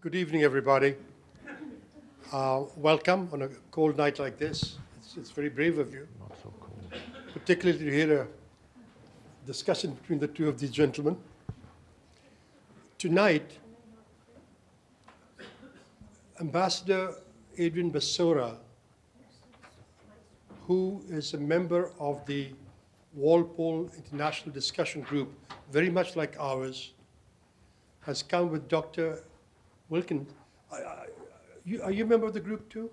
Good evening, everybody. Welcome on a cold night like this. It's very brave of you. Not so cold. Particularly to hear a discussion between the two of these gentlemen. Tonight, Ambassador Basora, who is a member of the Walpole International Discussion Group, very much like ours, has come with Dr. Wilkin. Are you a member of the group too?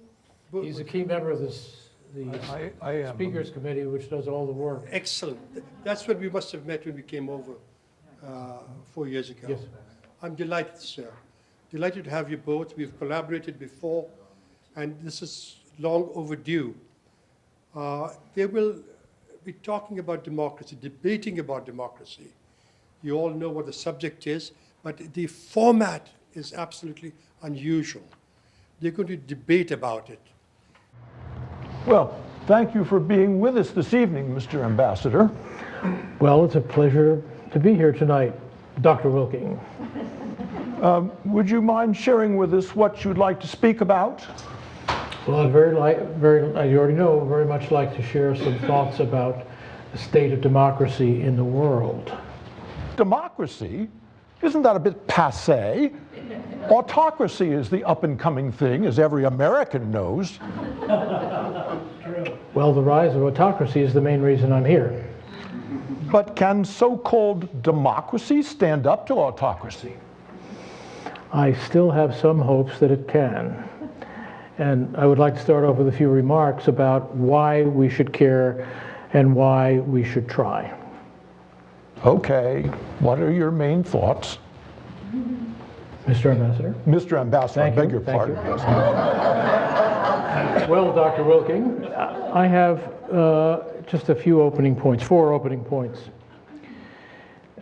He's a key member of the I am. Speakers Committee, which does all the work. Excellent. That's when we must have met when we came over 4 years ago. Yes. I'm delighted, sir. Delighted to have you both. We've collaborated before, and this is long overdue. They will be talking about democracy, debating about democracy. You all know what the subject is, but the format is absolutely unusual. They're going to debate about it. Well, thank you for being with us this evening, Mr. Ambassador. Well, it's a pleasure to be here tonight, Dr. Wilking. Would you mind sharing with us what you'd like to speak about? Well, I'd you already know, very much like to share some thoughts about the state of democracy in the world. Democracy? Isn't that a bit passé? Autocracy is the up-and-coming thing, as every American knows. Well, the rise of autocracy is the main reason I'm here. But can so-called democracy stand up to autocracy? I still have some hopes that it can. And I would like to start off with a few remarks about why we should care and why we should try. Okay, what are your main thoughts? Mr. Ambassador? Mr. Ambassador, I beg your pardon. Well, Dr. Wilking, I have just a few opening points, 4 opening points.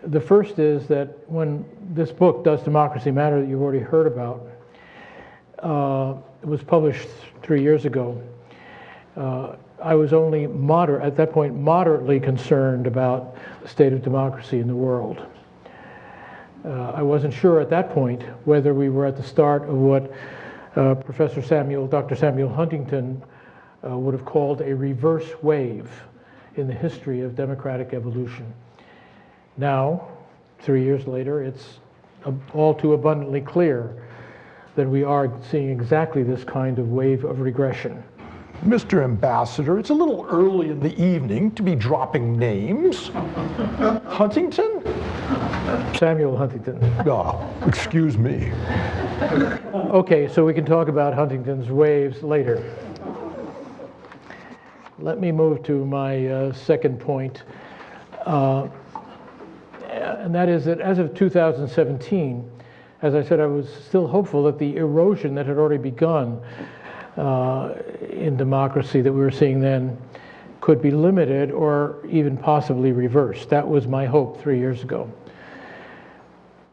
The first is that when this book, Does Democracy Matter, that you've already heard about, it was published 3 years ago. I was only at that point, moderately concerned about the state of democracy in the world. I wasn't sure at that point whether we were at the start of what Dr. Samuel Huntington would have called a reverse wave in the history of democratic evolution. Now, 3 years later, it's all too abundantly clear that we are seeing exactly this kind of wave of regression. Mr. Ambassador, it's a little early in the evening to be dropping names. Huntington? Samuel Huntington. Oh, excuse me. Okay, so we can talk about Huntington's waves later. Let me move to my second point. And that is that as of 2017, as I said, I was still hopeful that the erosion that had already begun in democracy that we were seeing then could be limited or even possibly reversed. That was my hope 3 years ago.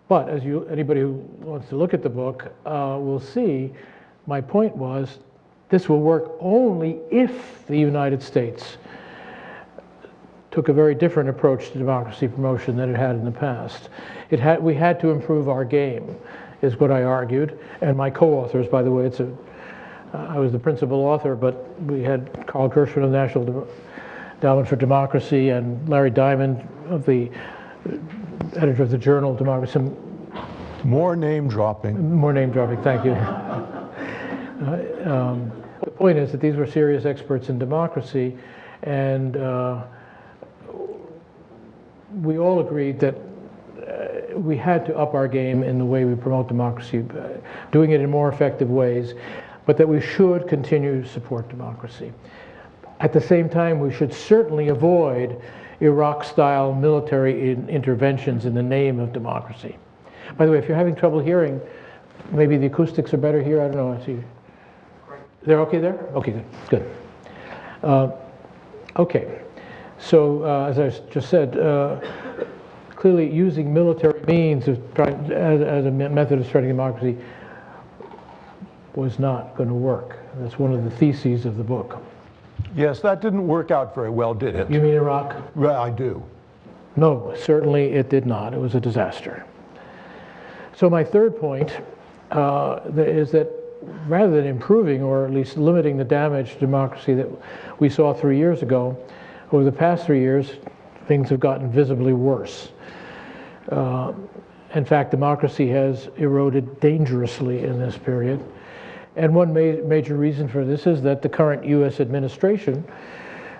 But as anybody who wants to look at the book will see, my point was this will work only if the United States took a very different approach to democracy promotion than it had in the past. We had to improve our game, is what I argued. And my co-authors, by the way, I was the principal author, but we had Carl Gershwin of the National Endowment for Democracy and Larry Diamond, the editor of the Journal of Democracy. More name dropping. More name dropping, thank you. The point is that these were serious experts in democracy, and we all agreed that we had to up our game in the way we promote democracy, doing it in more effective ways, but that we should continue to support democracy. At the same time, we should certainly avoid Iraq-style military interventions in the name of democracy. By the way, if you're having trouble hearing, maybe the acoustics are better here, I don't know. I see. They're okay there? Okay, good. Okay, so as I just said, clearly using military means as a method of spreading democracy was not going to work. That's one of the theses of the book. Yes, that didn't work out very well, did it? You mean Iraq? Well, I do. No, certainly it did not. It was a disaster. So my third point is that rather than improving or at least limiting the damage to democracy that we saw 3 years ago, over the past 3 years, things have gotten visibly worse. In fact, democracy has eroded dangerously in this period. And one major reason for this is that the current US administration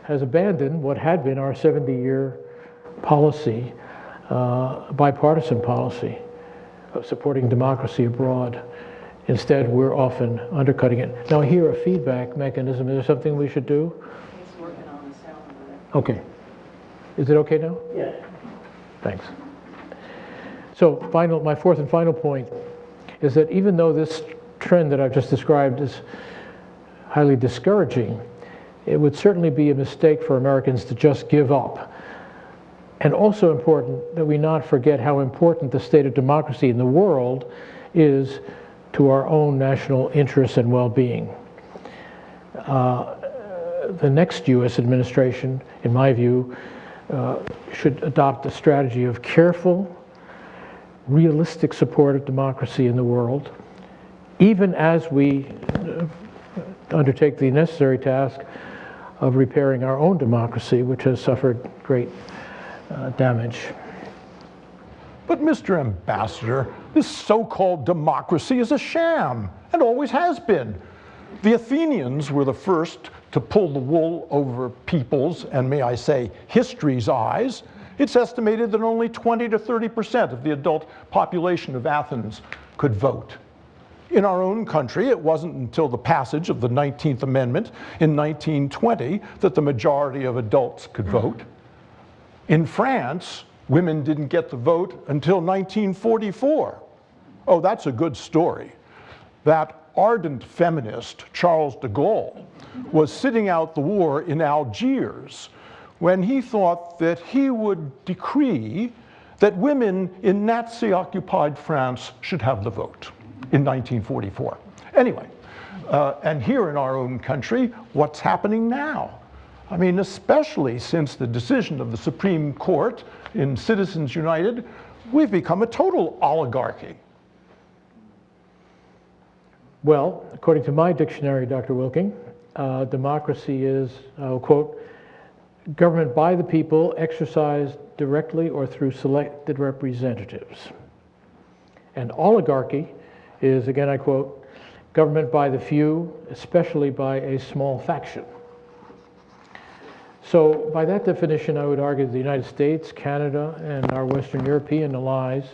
has abandoned what had been our 70-year policy, bipartisan policy of supporting democracy abroad. Instead, we're often undercutting it. Now, here, a feedback mechanism. Is there something we should do? He's working on the sound of it. Okay. Is it okay now? Yeah. Thanks. So, my fourth and final point is that even though this trend that I've just described is highly discouraging, it would certainly be a mistake for Americans to just give up. And also important that we not forget how important the state of democracy in the world is to our own national interests and well-being. The next US administration, in my view, should adopt a strategy of careful, realistic support of democracy in the world, even as we undertake the necessary task of repairing our own democracy, which has suffered great damage. But Mr. Ambassador, this so-called democracy is a sham, and always has been. The Athenians were the first to pull the wool over people's, and may I say, history's eyes. It's estimated that only 20 to 30% of the adult population of Athens could vote. In our own country, it wasn't until the passage of the 19th Amendment in 1920 that the majority of adults could vote. In France, women didn't get the vote until 1944. Oh, that's a good story. That ardent feminist, Charles de Gaulle, was sitting out the war in Algiers when he thought that he would decree that women in Nazi-occupied France should have the vote in 1944. Anyway, and here in our own country, what's happening now? I mean, especially since the decision of the Supreme Court in Citizens United, we've become a total oligarchy. Well, according to my dictionary, Dr. Wilking, democracy is, I'll quote, government by the people exercised directly or through selected representatives. And oligarchy is, again I quote, government by the few, especially by a small faction. So by that definition, I would argue the United States, Canada, and our Western European allies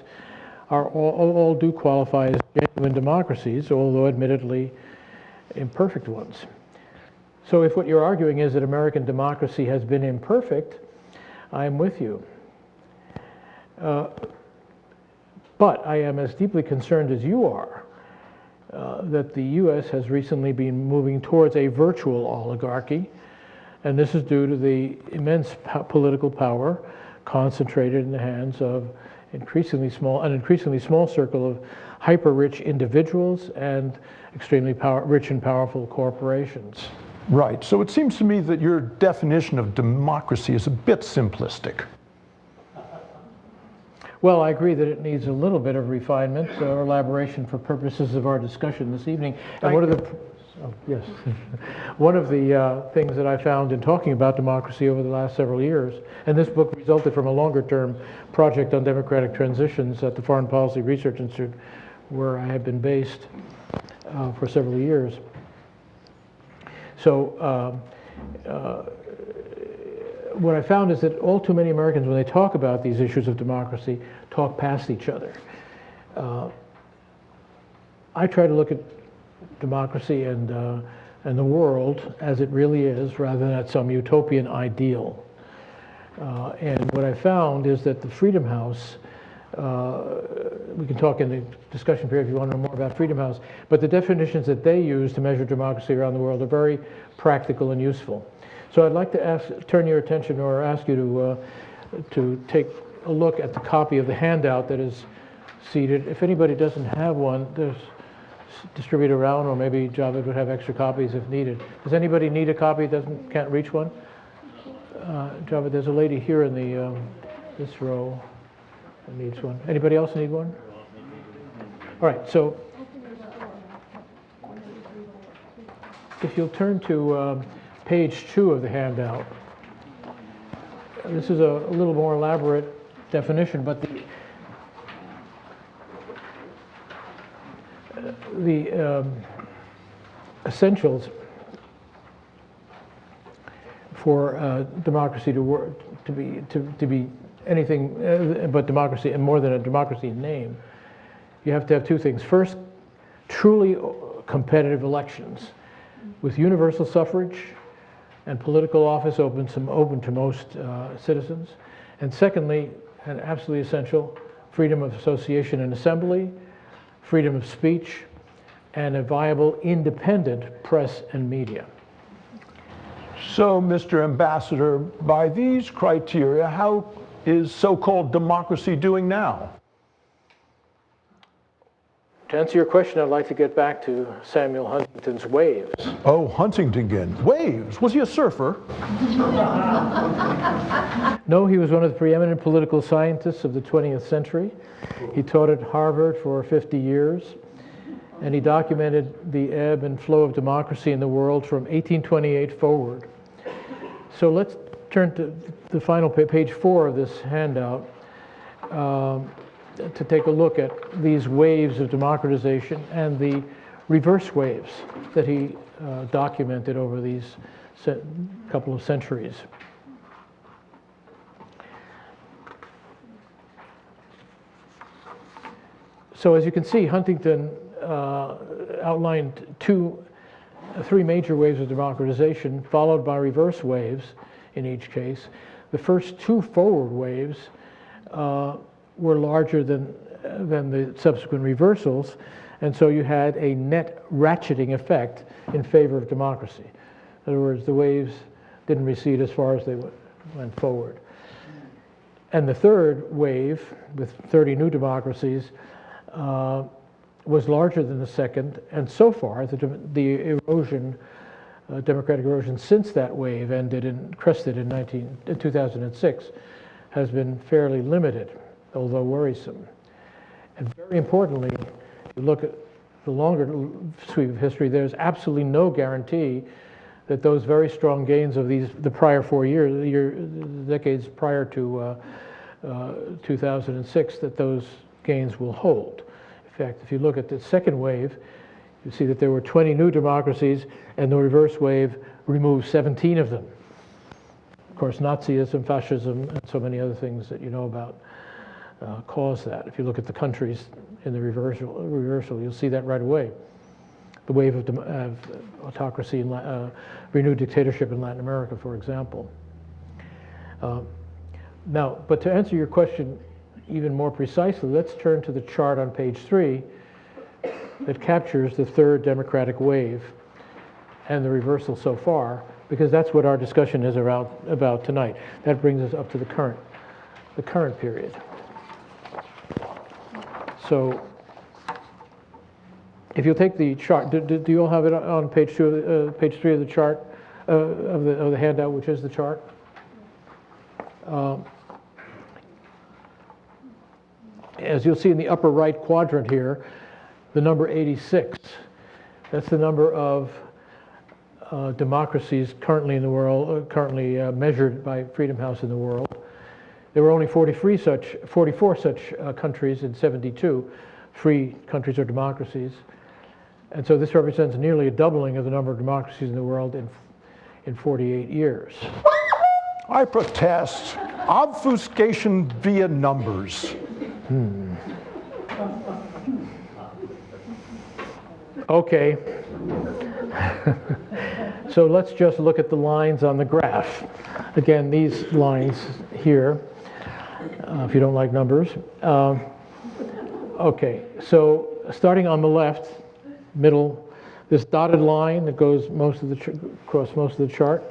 are all do qualify as genuine democracies, although admittedly imperfect ones. So if what you're arguing is that American democracy has been imperfect, I'm with you. But I am as deeply concerned as you are that the US has recently been moving towards a virtual oligarchy, and this is due to the immense political power concentrated in the hands of an increasingly small circle of hyper-rich individuals and extremely rich and powerful corporations. Right, so it seems to me that your definition of democracy is a bit simplistic. Well, I agree that it needs a little bit of refinement or elaboration for purposes of our discussion this evening. And one of the one of the things that I found in talking about democracy over the last several years, and this book resulted from a longer-term project on democratic transitions at the Foreign Policy Research Institute, where I have been based for several years. So what I found is that all too many Americans, when they talk about these issues of democracy, talk past each other. I try to look at democracy and the world as it really is, rather than at some utopian ideal. And what I found is that the Freedom House, we can talk in the discussion period if you want to know more about Freedom House, but the definitions that they use to measure democracy around the world are very practical and useful. So I'd like to turn your attention or ask you to take a look at the copy of the handout that is seated. If anybody doesn't have one, there's distribute around, or maybe Javed would have extra copies if needed. Does anybody need a copy can't reach one? Javed, there's a lady here in the this row that needs one. Anybody else need one? All right, so if you'll turn to page 2 of the handout, this is a little more elaborate definition, but the essentials for democracy to be anything but democracy, and more than a democracy in name, you have to have two things. First, truly competitive elections with universal suffrage and political office open to most citizens. And secondly, and absolutely essential, freedom of association and assembly, freedom of speech, and a viable independent press and media. So, Mr. Ambassador, by these criteria, how is so-called democracy doing now? To answer your question, I'd like to get back to Samuel Huntington's waves. Oh, Huntington again. Waves. Was he a surfer? No, he was one of the preeminent political scientists of the 20th century. He taught at Harvard for 50 years, and he documented the ebb and flow of democracy in the world from 1828 forward. So let's turn to the final page 4 of this handout to take a look at these waves of democratization and the reverse waves that he documented over these couple of centuries. So as you can see, Huntington outlined three major waves of democratization, followed by reverse waves in each case. The first two forward waves were larger than the subsequent reversals, and so you had a net ratcheting effect in favor of democracy. In other words, the waves didn't recede as far as they went forward. And the third wave, with 30 new democracies, was larger than the second, and so far the erosion, democratic erosion since that wave crested in 2006, has been fairly limited, although worrisome. And very importantly, if you look at the longer sweep of history, there's absolutely no guarantee that those very strong gains of the prior 4 years, the decades prior to 2006, that those gains will hold. In fact, if you look at the second wave, you see that there were 20 new democracies, and the reverse wave removed 17 of them. Of course, Nazism, fascism, and so many other things that you know about caused that. If you look at the countries in the reversal, you'll see that right away. The wave of autocracy and renewed dictatorship in Latin America, for example. Now, but to answer your question even more precisely, let's turn to the chart on page 3 that captures the third democratic wave and the reversal so far, because that's what our discussion is about tonight. That brings us up to the current period. So, if you'll take the chart, do you all have it on page 3 of the chart of the handout, which is the chart? As you'll see in the upper right quadrant here, the number 86, that's the number of democracies currently in the world, currently measured by Freedom House in the world. There were only 44 such countries in 72, free countries or democracies. And so this represents nearly a doubling of the number of democracies in the world in 48 years. I protest. Obfuscation via numbers. Okay. So let's just look at the lines on the graph. Again, these lines here, if you don't like numbers. Okay, so starting on the left, middle, this dotted line that goes across most of the chart.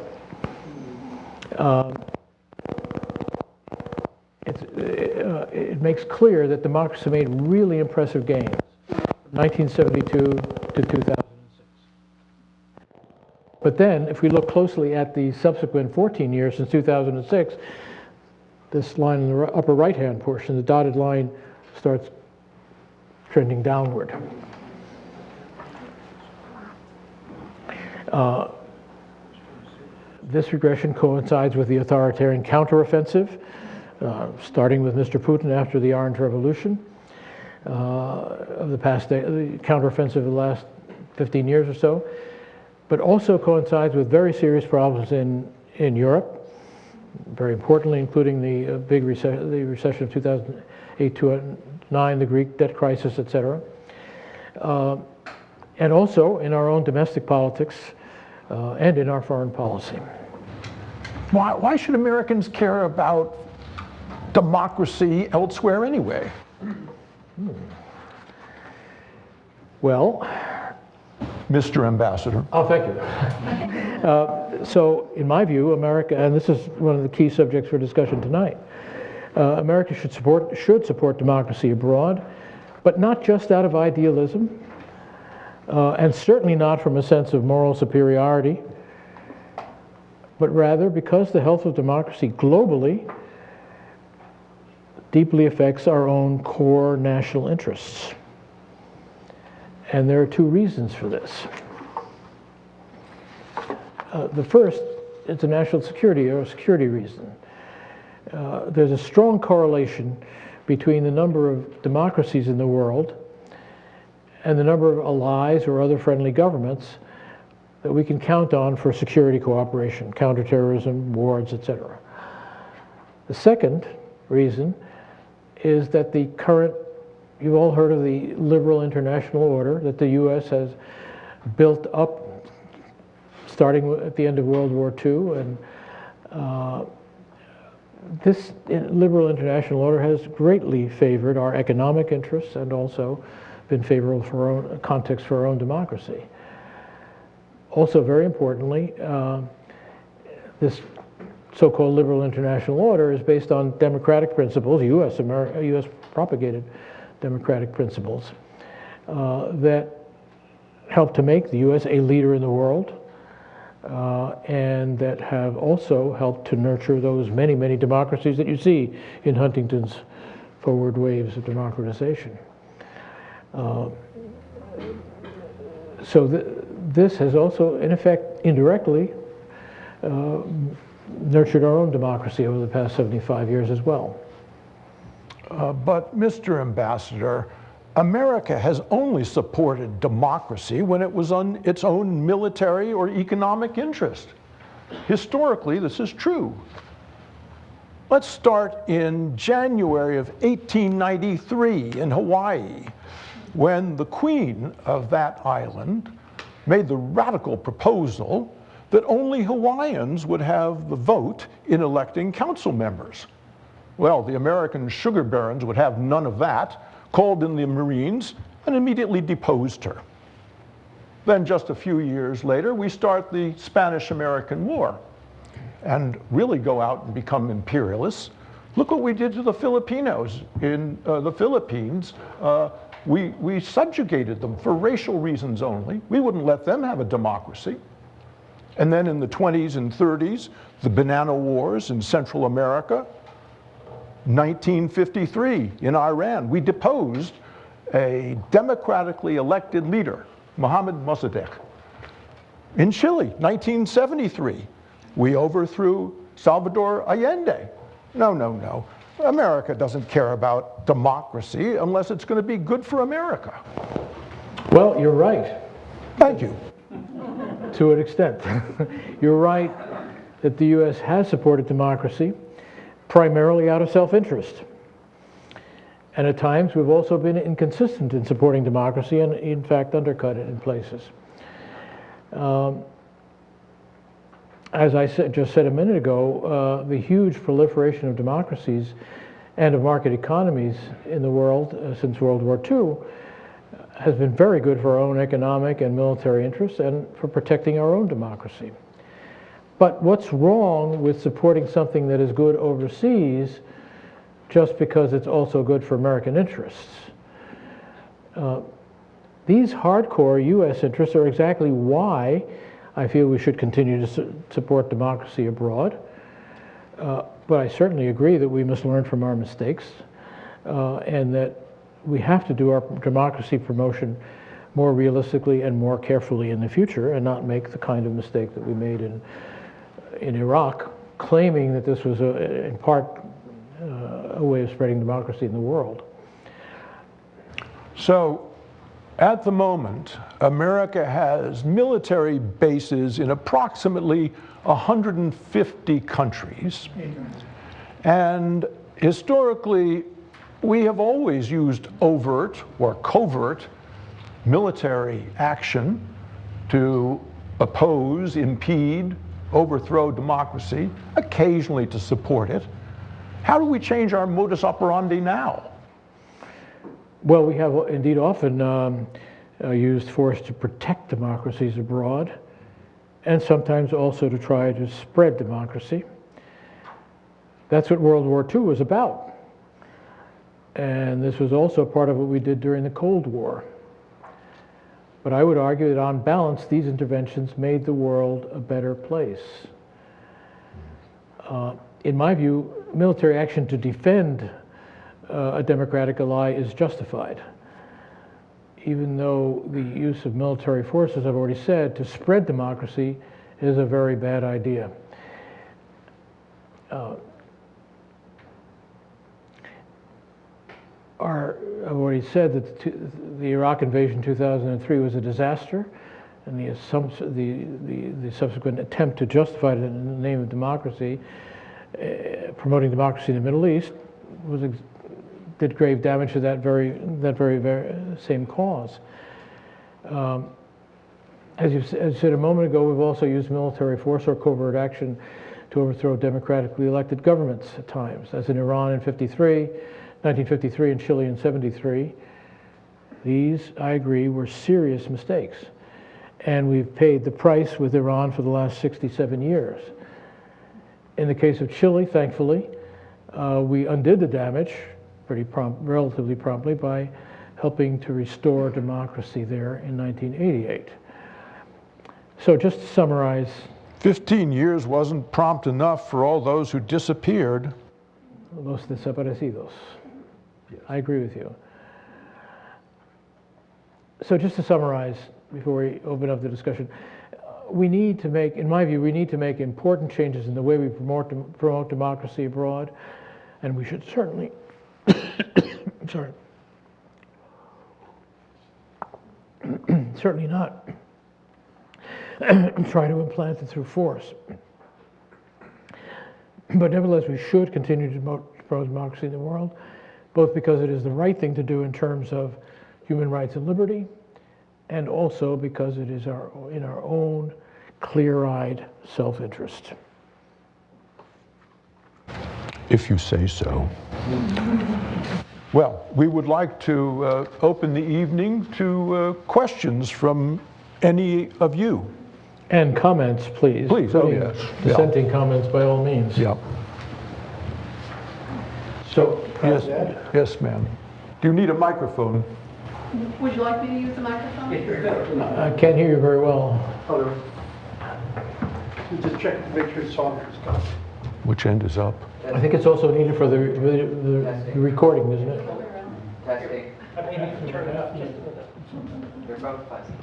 It makes clear that democracy made really impressive gains from 1972 to 2006. But then, if we look closely at the subsequent 14 years since 2006, this line in the upper right-hand portion, the dotted line, starts trending downward. This regression coincides with the authoritarian counteroffensive, starting with Mr. Putin after the Orange Revolution, of the counteroffensive of the last 15 years or so, but also coincides with very serious problems in Europe, very importantly, including the big recession, the recession of 2008-2009, the Greek debt crisis, etc. And also in our own domestic politics and in our foreign policy. Why should Americans care about democracy elsewhere anyway? Well, Mr. Ambassador. oh, thank you. So, in my view, America, and this is one of the key subjects for discussion tonight, America should support democracy abroad, but not just out of idealism, and certainly not from a sense of moral superiority, but rather because the health of democracy globally deeply affects our own core national interests. And there are two reasons for this. The first is a national security or a security reason. There's a strong correlation between the number of democracies in the world and the number of allies or other friendly governments that we can count on for security cooperation, counterterrorism, wars, etc. The second reason is that the current, you've all heard of the liberal international order that the U.S. has built up starting at the end of World War II, and this liberal international order has greatly favored our economic interests and also been favorable for our own context for our own democracy. Also, very importantly, this so-called liberal international order is based on democratic principles, U.S. propagated democratic principles that help to make the U.S. a leader in the world, and that have also helped to nurture those many, many democracies that you see in Huntington's forward waves of democratization. This has also, in effect, indirectly, nurtured our own democracy over the past 75 years as well. But Mr. Ambassador, America has only supported democracy when it was on its own military or economic interest. Historically, this is true. Let's start in January of 1893 in Hawaii, when the Queen of that island made the radical proposal that only Hawaiians would have the vote in electing council members. Well, the American sugar barons would have none of that, called in the Marines, and immediately deposed her. Then just a few years later, we start the Spanish-American War and really go out and become imperialists. Look what we did to the Filipinos in the Philippines. We subjugated them for racial reasons only. We wouldn't let them have a democracy. And then in the 20s and 30s, the Banana Wars in Central America. 1953 in Iran, we deposed a democratically elected leader, Mohammad Mossadegh. In Chile, 1973, we overthrew Salvador Allende. No. America doesn't care about democracy unless it's going to be good for America. Well, you're right. Thank you. To an extent. You're right that the U.S. has supported democracy primarily out of self-interest. And at times we've also been inconsistent in supporting democracy and in fact undercut it in places. As I just said a minute ago, the huge proliferation of democracies and of market economies in the world since World War II has been very good for our own economic and military interests and for protecting our own democracy. But what's wrong with supporting something that is good overseas just because it's also good for American interests? These hardcore U.S. interests are exactly why I feel we should continue to support democracy abroad. But I certainly agree that we must learn from our mistakes and that we have to do our democracy promotion more realistically and more carefully in the future and not make the kind of mistake that we made in Iraq, claiming that this was in part a way of spreading democracy in the world. So, at the moment, America has military bases in approximately 150 countries. And historically, we have always used overt or covert military action to oppose, impede, overthrow democracy, occasionally to support it. How do we change our modus operandi now? Well, we have indeed often used force to protect democracies abroad, and sometimes also to try to spread democracy. That's what World War II was about. And this was also part of what we did during the Cold War. But I would argue that on balance, these interventions made the world a better place. In my view, military action to defend a democratic ally is justified, even though the use of military force, as I've already said, to spread democracy is a very bad idea. I've already said that the Iraq invasion in 2003 was a disaster, and the subsequent attempt to justify it in the name of democracy, promoting democracy in the Middle East, did grave damage to that very same cause. As you said a moment ago, we've also used military force or covert action to overthrow democratically elected governments at times, as in Iran in 1953 and Chile in 73. These, I agree, were serious mistakes. And we've paid the price with Iran for the last 67 years. In the case of Chile, thankfully, we undid the damage relatively promptly by helping to restore democracy there in 1988. So just to summarize. 15 years wasn't prompt enough for all those who disappeared. Los desaparecidos. Yes. I agree with you. So just to summarize, before we open up the discussion, we need to make, in my view, we need to make important changes in the way we promote democracy abroad, and we should certainly, certainly not try to implant it through force. But nevertheless, we should continue to promote democracy in the world, both because it is the right thing to do in terms of human rights and liberty, and also because it is in our own clear-eyed self-interest. If you say so. Well, we would like to open the evening to questions from any of you. And comments, please. Please, oh yes. Dissenting comments by all means. Yeah. So, yes, ma'am. Do you need a microphone? Would you like me to use the microphone? I can't hear you very well. Hello. Just check to make sure it's on. Which end is up? I think it's also needed for the recording, isn't it? Testing. I mean, you can turn it up. They're both fuzzy.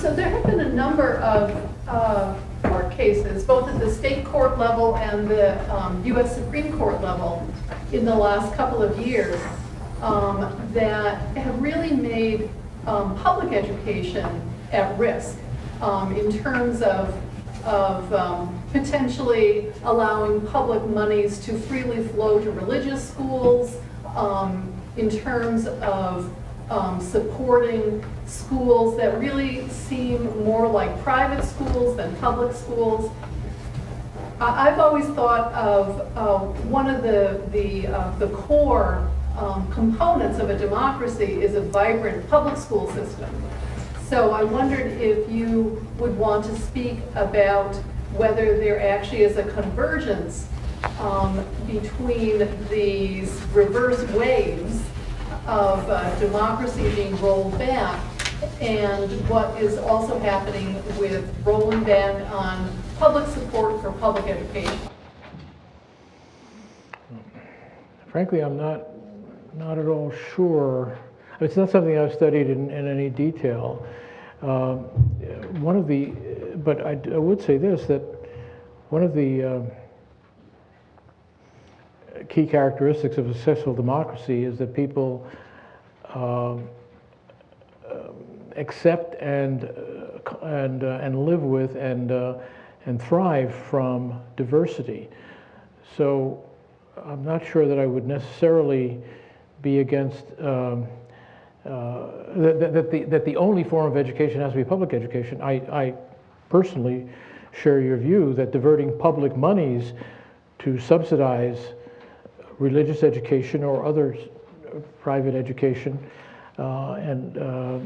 So there have been a number of court cases, both at the state court level and the U.S. Supreme Court level in the last couple of years that have really made public education at risk in terms of potentially allowing public monies to freely flow to religious schools, in terms of supporting schools that really seem more like private schools than public schools. I've always thought of one of the core components of a democracy is a vibrant public school system. So I wondered if you would want to speak about whether there actually is a convergence between these reverse waves of democracy being rolled back and what is also happening with rolling back on public support for public education. Frankly, I'm not at all sure It's not something I've studied in any detail. One of the, but I would say this, that one of the key characteristics of a successful democracy is that people accept and live with and thrive from diversity. So I'm not sure that I would necessarily be against that the only form of education has to be public education. I personally share your view that diverting public monies to subsidize religious education or other private education does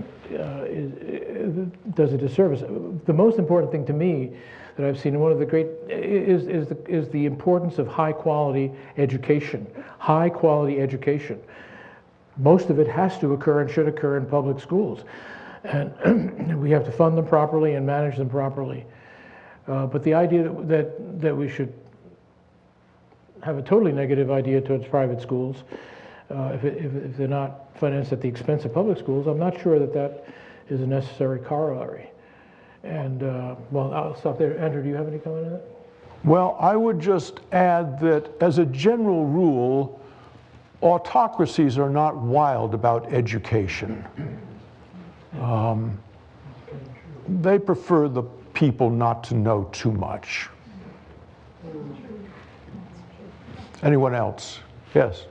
a disservice. The most important thing to me that I've seen, and one of the great, is the importance of high quality education. High quality education. Most of it has to occur and should occur in public schools, and we have to fund them properly and manage them properly. But the idea that we should have a totally negative idea towards private schools, if they're not financed at the expense of public schools, I'm not sure that is a necessary corollary. And well, I'll stop there. Andrew, do you have any comment on that? Well, I would just add that as a general rule, autocracies are not wild about education. They prefer the people not to know too much. Anyone else? Yes.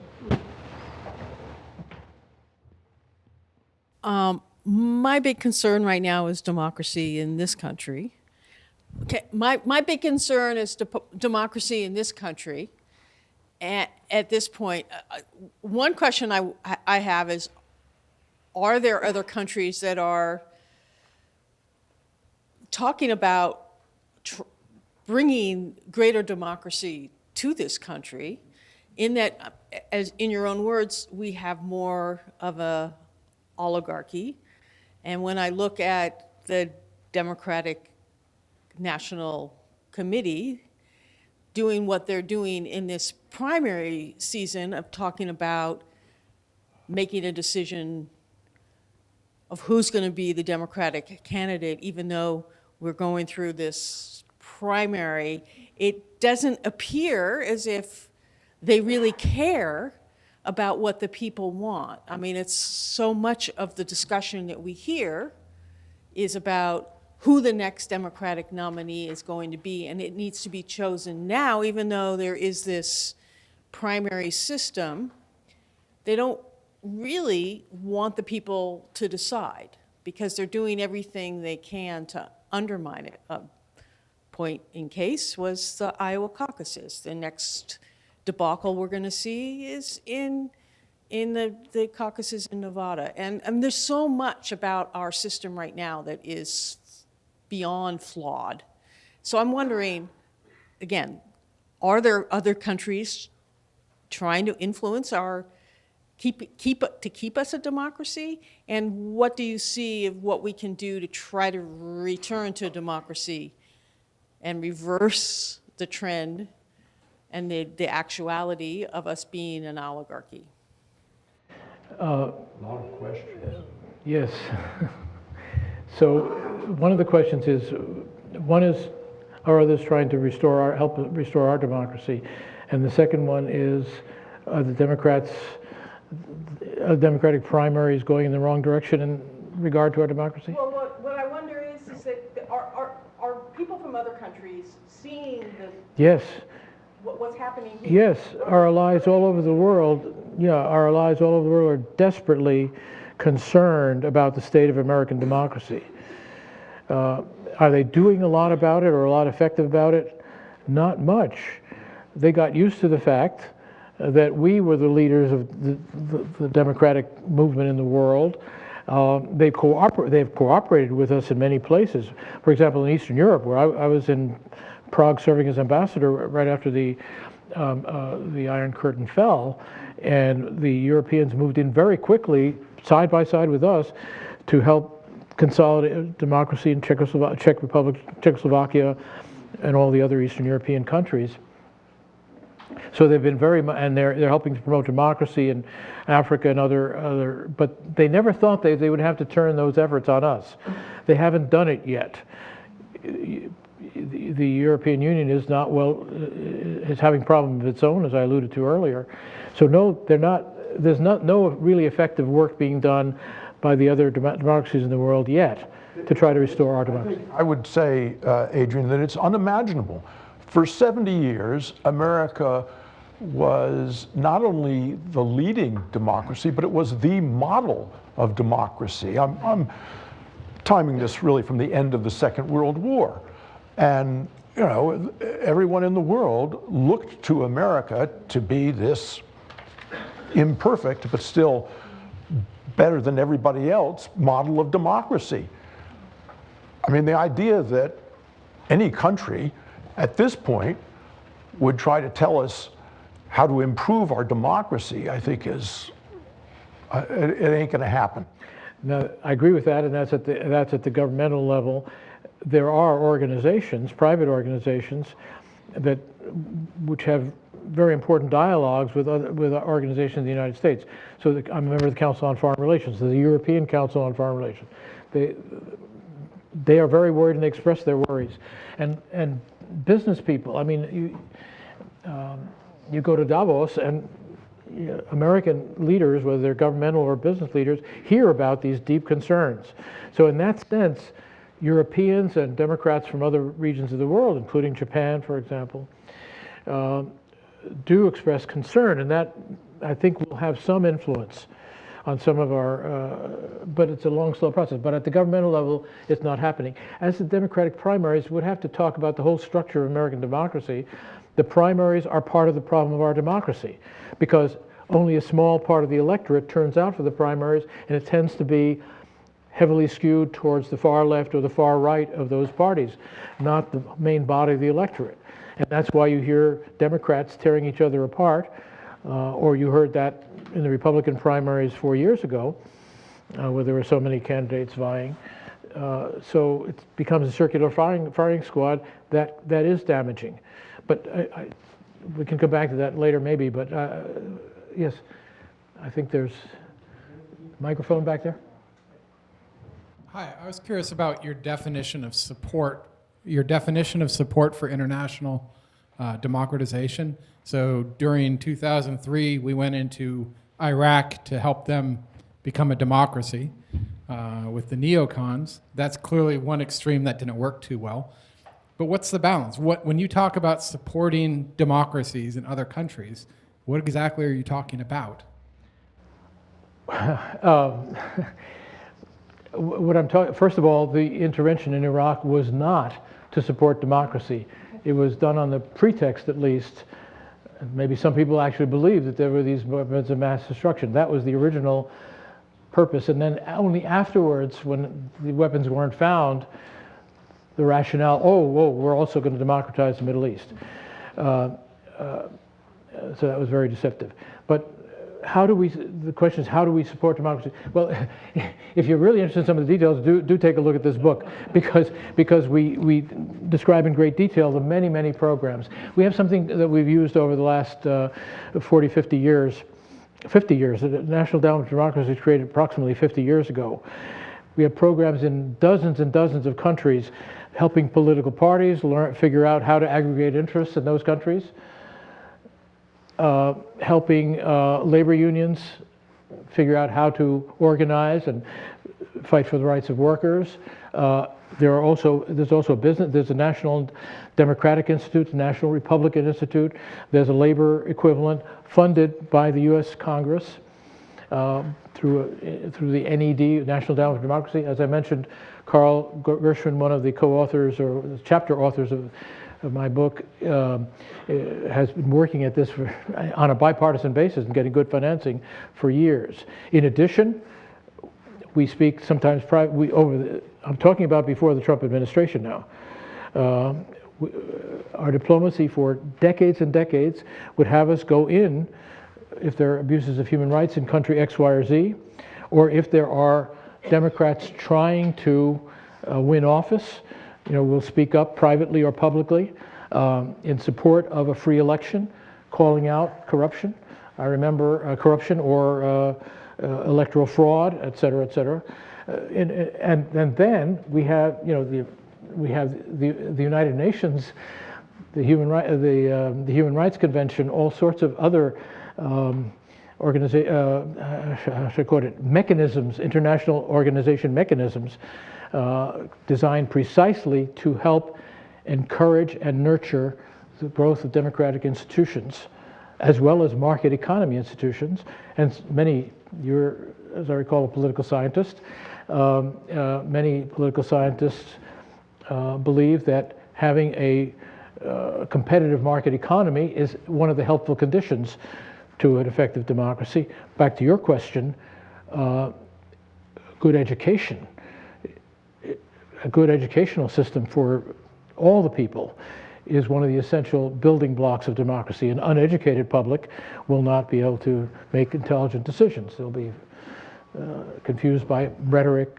My big concern right now is democracy in this country. Okay, my big concern is democracy in this country. At this point, one question I have is, are there other countries that are talking about bringing greater democracy to this country, in that, as in your own words, we have more of a oligarchy? And when I look at the Democratic National Committee doing what they're doing in this primary season of talking about making a decision of who's going to be the Democratic candidate, even though we're going through this primary, it doesn't appear as if they really care about what the people want. I mean, it's so much of the discussion that we hear is about who the next Democratic nominee is going to be, and it needs to be chosen now, even though there is this primary system. They don't really want the people to decide because they're doing everything they can to undermine it. A point in case was the Iowa caucuses. The next debacle we're going to see is in the caucuses in Nevada. And there's so much about our system right now that is beyond flawed. So I'm wondering, again, are there other countries trying to influence our keep us a democracy? And what do you see of what we can do to try to return to democracy and reverse the trend and the actuality of us being an oligarchy? A lot of questions. Yes. So one of the questions is, are others trying to help restore our democracy? And the second one is, are the Democratic primaries going in the wrong direction in regard to our democracy? Well, what I wonder is that are people from other countries seeing Yes. What's happening here? Yes, our allies all over the world, are desperately concerned about the state of American democracy. Are they doing a lot about it or a lot effective about it? Not much. They got used to the fact that we were the leaders of the democratic movement in the world. They've cooperated with us in many places. For example, in Eastern Europe, where I was in Prague serving as ambassador right after the Iron Curtain fell, and the Europeans moved in very quickly, side by side with us, to help consolidate democracy in Czech Republic, Czechoslovakia, and all the other Eastern European countries. So they've been very much, and they're helping to promote democracy in Africa and other, but they never thought they would have to turn those efforts on us. They haven't done it yet. The European Union is not is having problems of its own, as I alluded to earlier. So no, they're not. There's no really effective work being done by the other democracies in the world yet to try to restore our democracy. I would say, Adrian, that it's unimaginable. For 70 years, America was not only the leading democracy, but it was the model of democracy. I'm timing this really from the end of the Second World War. And, you know, everyone in the world looked to America to be this imperfect, but still better than everybody else, model of democracy. I mean, the idea that any country at this point would try to tell us how to improve our democracy, I think is, it ain't gonna happen. Now, I agree with that, and that's at the governmental level. There are organizations, private organizations, which have very important dialogues with organizations in the United States. So I'm a member of the Council on Foreign Relations, the European Council on Foreign Relations. They are very worried, and they express their worries. And business people, I mean, you go to Davos, and American leaders, whether they're governmental or business leaders, hear about these deep concerns. So in that sense, Europeans and Democrats from other regions of the world, including Japan, for example, do express concern, and that, I think, will have some influence on some of our, but it's a long, slow process. But at the governmental level, it's not happening. As the Democratic primaries would have to talk about the whole structure of American democracy, the primaries are part of the problem of our democracy, because only a small part of the electorate turns out for the primaries, and it tends to be heavily skewed towards the far left or the far right of those parties, not the main body of the electorate. And that's why you hear Democrats tearing each other apart, or you heard that in the Republican primaries 4 years ago, where there were so many candidates vying. So it becomes a circular firing squad that is damaging. But we can come back to that later maybe, but yes, I think there's a microphone back there. Hi, I was curious about your definition of support for international democratization. So during 2003, we went into Iraq to help them become a democracy with the neocons. That's clearly one extreme that didn't work too well. But what's the balance? When you talk about supporting democracies in other countries, what exactly are you talking about? What I'm talking, first of all, the intervention in Iraq was not to support democracy. It was done on the pretext, at least, maybe some people actually believed that there were these weapons of mass destruction. That was the original purpose. And then only afterwards, when the weapons weren't found, the rationale, we're also going to democratize the Middle East. So that was very deceptive. But the question is, how do we support democracy? Well, if you're really interested in some of the details, do take a look at this book, because we describe in great detail the many, many programs. We have something that we've used over the last 40, 50 years. The National Endowment for Democracy was created approximately 50 years ago. We have programs in dozens and dozens of countries helping political parties figure out how to aggregate interests in those countries. Helping labor unions figure out how to organize and fight for the rights of workers. There's also business. There's a National Democratic Institute, the National Republican Institute. There's a labor equivalent funded by the U.S. Congress through the NED, National Endowment for Democracy. As I mentioned, Carl Gershwin, one of the co-authors or chapter authors of my book, has been working at this on a bipartisan basis and getting good financing for years. In addition, we speak sometimes I'm talking about before the Trump administration now. Our diplomacy for decades and decades would have us go in if there are abuses of human rights in country X, Y, or Z, or if there are Democrats trying to win office. We'll speak up privately or publicly in support of a free election, calling out corruption. I remember corruption or electoral fraud, et cetera, et cetera. And then we have, you know, the United Nations, the Human Rights Convention, all sorts of other mechanisms, international organization mechanisms, designed precisely to help encourage and nurture the growth of democratic institutions, as well as market economy institutions. And many, you're, as I recall, a political scientist, many political scientists believe that having a competitive market economy is one of the helpful conditions to an effective democracy. Back to your question, good education, a good educational system for all the people is one of the essential building blocks of democracy. An uneducated public will not be able to make intelligent decisions. They'll be confused by rhetoric,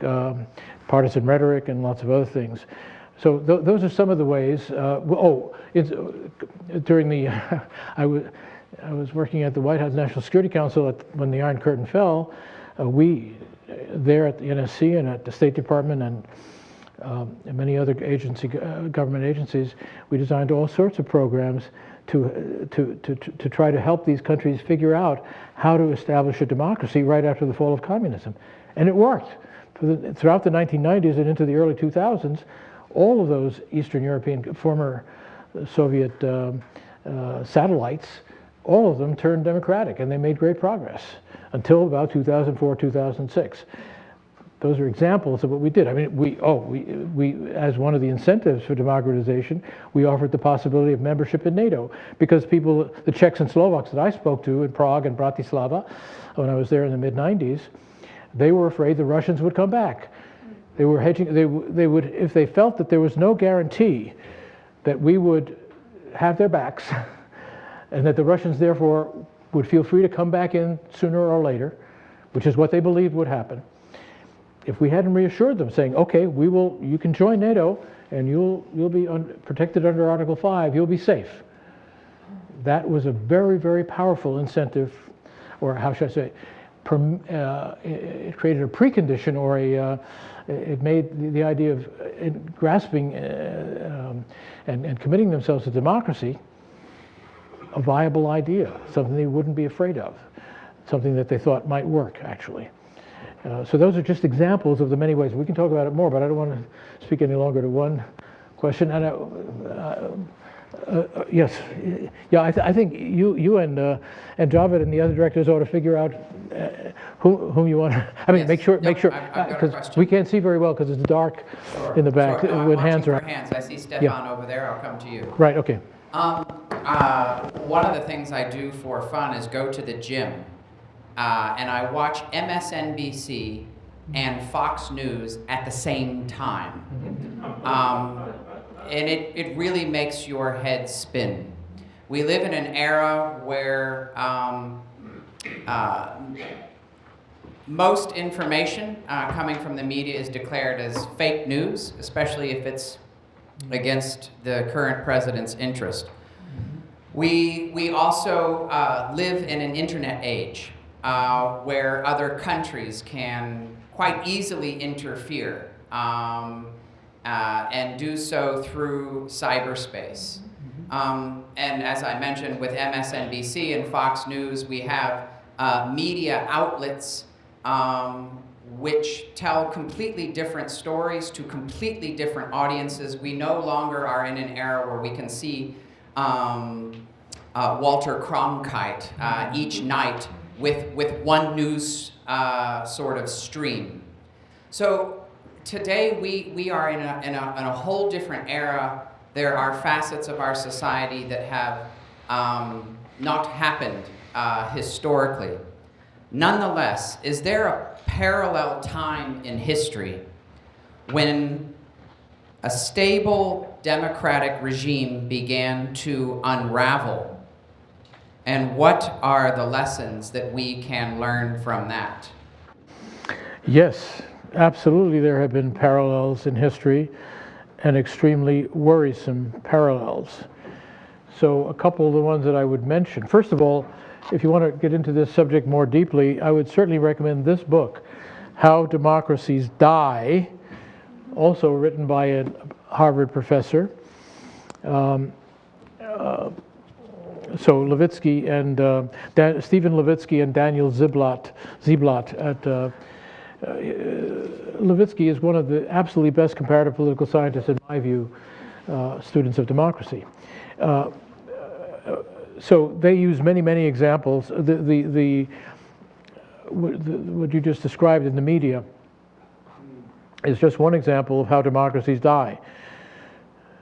partisan rhetoric, and lots of other things. So those are some of the ways. During the, I was working at the White House National Security Council when the Iron Curtain fell. We, there at the NSC and at the State Department and many other government agencies, we designed all sorts of programs to try to help these countries figure out how to establish a democracy right after the fall of communism. And it worked. Throughout the 1990s and into the early 2000s, all of those Eastern European, former Soviet satellites, all of them turned democratic, and they made great progress until about 2004, 2006. Those are examples of what we did. I mean, we as one of the incentives for democratization, we offered the possibility of membership in NATO, because people, the Czechs and Slovaks that I spoke to in Prague and Bratislava when I was there in the mid-90s, they were afraid the Russians would come back. They were hedging, they would, if they felt that there was no guarantee that we would have their backs and that the Russians therefore would feel free to come back in sooner or later, which is what they believed would happen. If we hadn't reassured them, saying, okay, you can join NATO and you'll be protected under Article 5, you'll be safe. That was a very, very powerful incentive, or how should I say, it created a precondition, or it made the idea of grasping and committing themselves to democracy a viable idea, something they wouldn't be afraid of, something that they thought might work, actually. So those are just examples of the many ways. We can talk about it more, but I don't want to speak any longer to one question. And yes, yeah, I think you and Javed and the other directors ought to figure out whom you want. I mean, Yes. make sure, I've got a because question. we can't see very well because it's dark in the back when hands are up. Hands. I see Stefan over there. I'll come to you. Right. Okay. One of the things I do for fun is go to the gym, and I watch MSNBC and Fox News at the same time. And it really makes your head spin. We live in an era where most information coming from the media is declared as fake news, especially if it's against the current president's interest. We also live in an internet age where other countries can quite easily interfere and do so through cyberspace. And as I mentioned, with MSNBC and Fox News, we have media outlets which tell completely different stories to completely different audiences. We no longer are in an era where we can see Walter Cronkite each night with one news sort of stream. So today we are in a whole different era. There are facets of our society that have not happened historically. Nonetheless, is there a parallel time in history when a stable democratic regime began to unravel? And what are the lessons that we can learn from that? Yes, absolutely. There have been parallels in history, and extremely worrisome parallels. So a couple of the ones that I would mention. First of all, if you want to get into this subject more deeply, I would certainly recommend this book, How Democracies Die, also written by a Harvard professor. So Levitsky and Stephen Levitsky and Daniel Ziblatt at Levitsky is one of the absolutely best comparative political scientists, in my view, students of democracy. So they use many, many examples. What you just described in the media is just one example of how democracies die.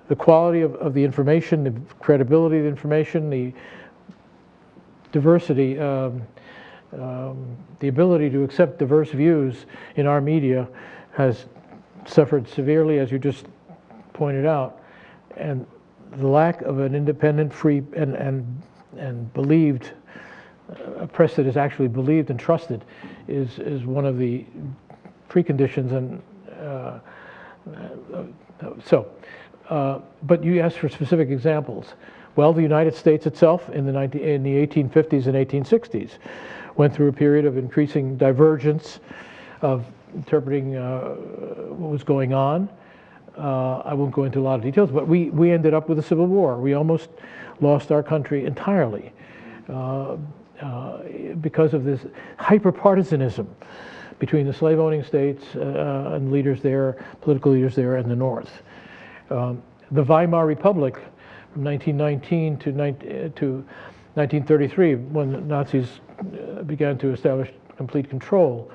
The quality of the information, the credibility of the information, the diversity, the ability to accept diverse views in our media has suffered severely, as you just pointed out, and the lack of an independent, free, and believed, a press that is actually believed and trusted is one of the preconditions. And but you asked for specific examples. Well, the United States itself in the 1850s and 1860s went through a period of increasing divergence of interpreting what was going on. I won't go into a lot of details, but we ended up with a civil war. We almost lost our country entirely because of this hyper-partisanism between the slave-owning states and leaders there, political leaders there in the North. The Weimar Republic from 1919 to 1933, when the Nazis began to establish complete control,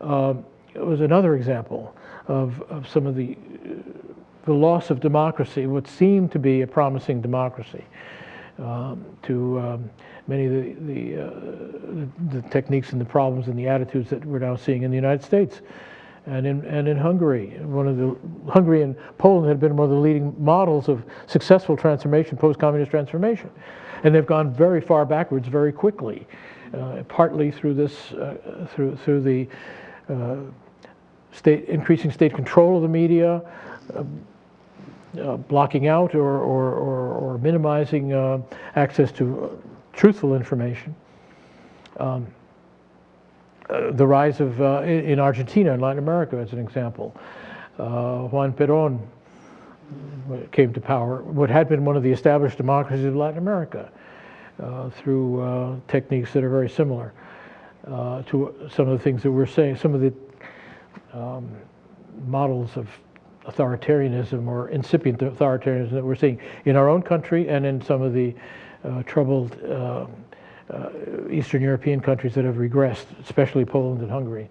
was another example of some of the loss of democracy, what seemed to be a promising democracy, to many of the techniques and the problems and the attitudes that we're now seeing in the United States. And in Hungary, Hungary and Poland had been one of the leading models of successful transformation, post-communist transformation, and they've gone very far backwards very quickly, partly through this, through the increasing state control of the media, blocking out or minimizing access to truthful information. The rise of, in Argentina and Latin America as an example. Juan Perón came to power, what had been one of the established democracies of Latin America, through techniques that are very similar to some of the things that we're saying, some of the models of authoritarianism or incipient authoritarianism that we're seeing in our own country and in some of the troubled Eastern European countries that have regressed, especially Poland and Hungary.